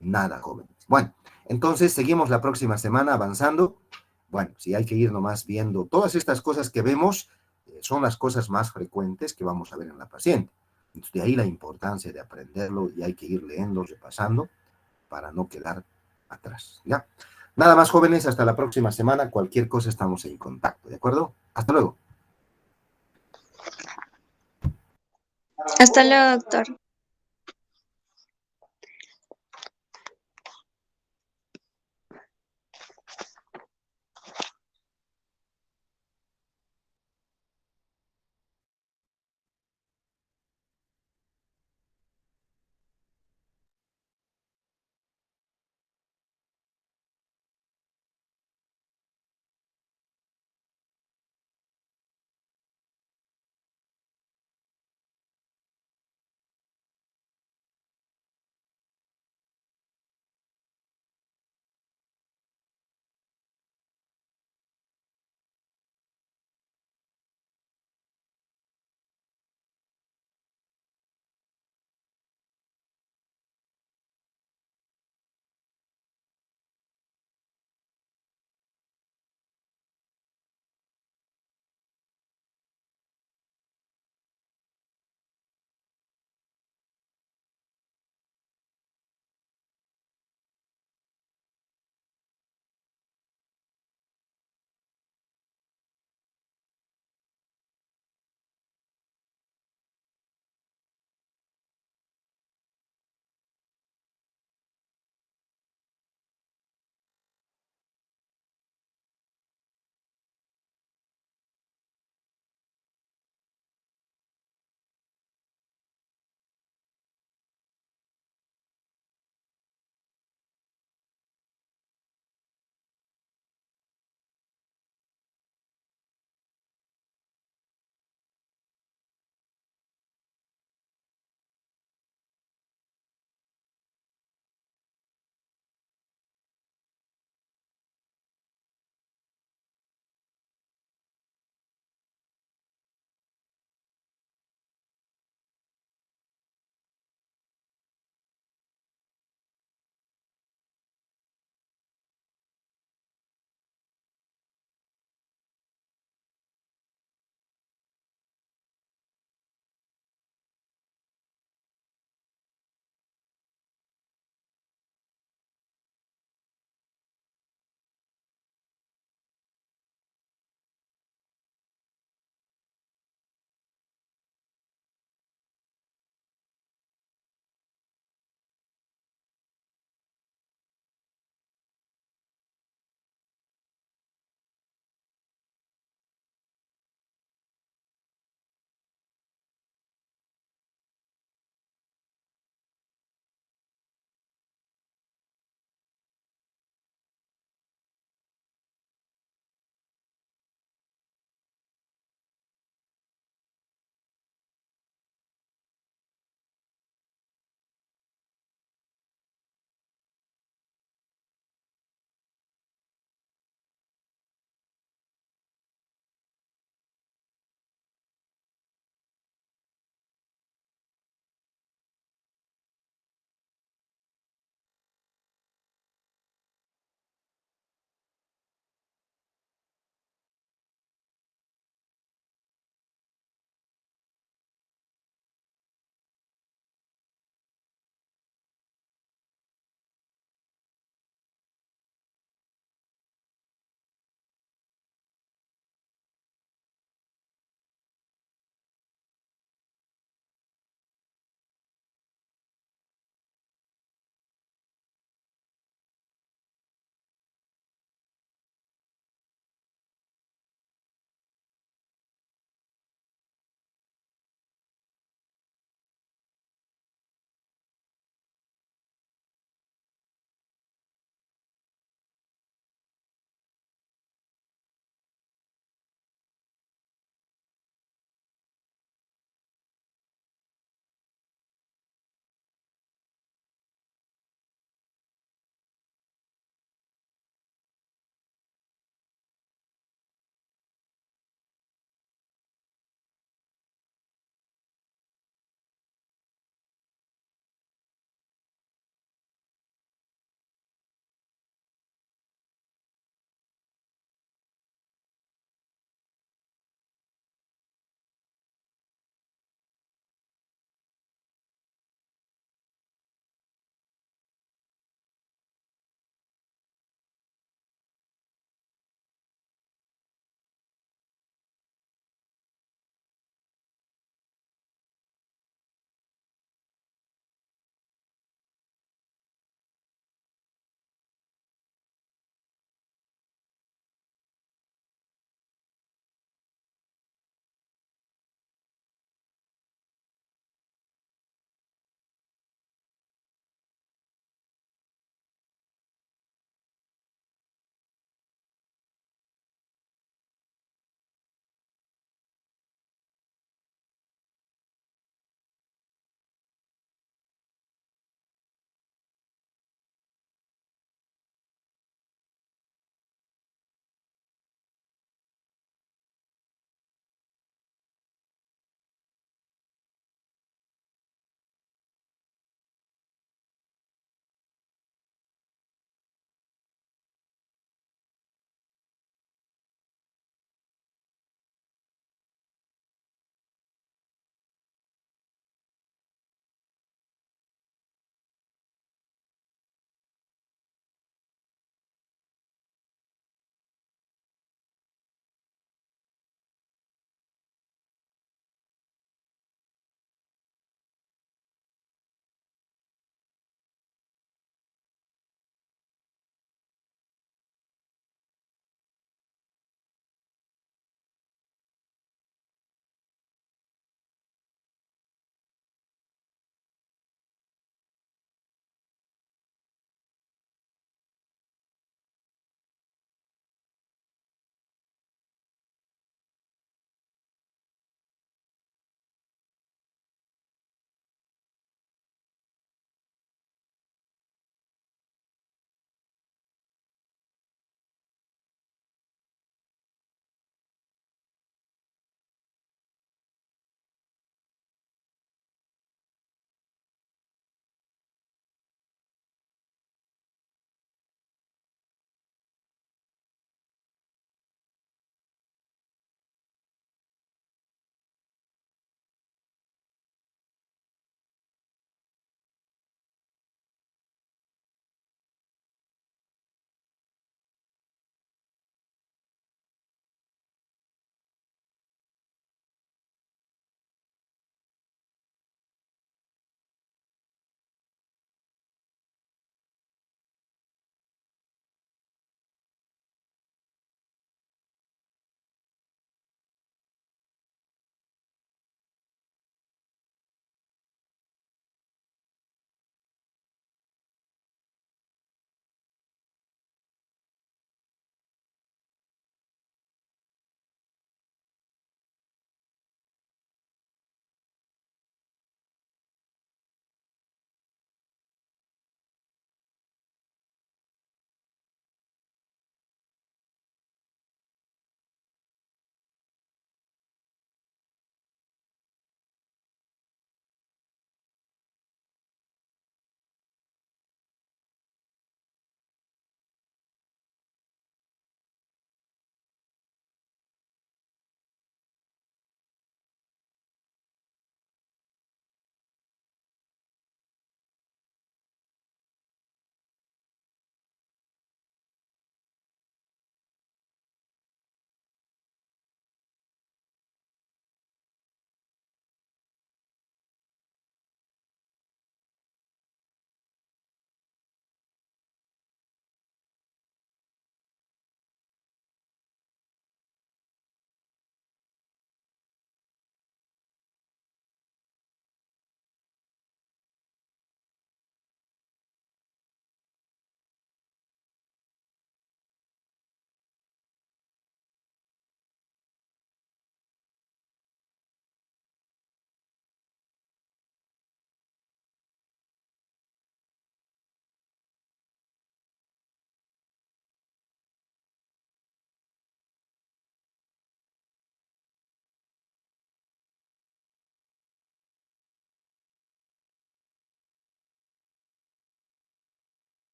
Nada, jóvenes. Bueno, entonces seguimos la próxima semana avanzando. Bueno, si hay que ir nomás viendo todas estas cosas que vemos, son las cosas más frecuentes que vamos a ver en la paciente. Entonces, de ahí la importancia de aprenderlo y hay que ir leyendo, repasando para no quedar atrás, ¿ya? Nada más, jóvenes, hasta la próxima semana. Cualquier cosa estamos en contacto, ¿de acuerdo? Hasta luego. Hasta luego, doctor.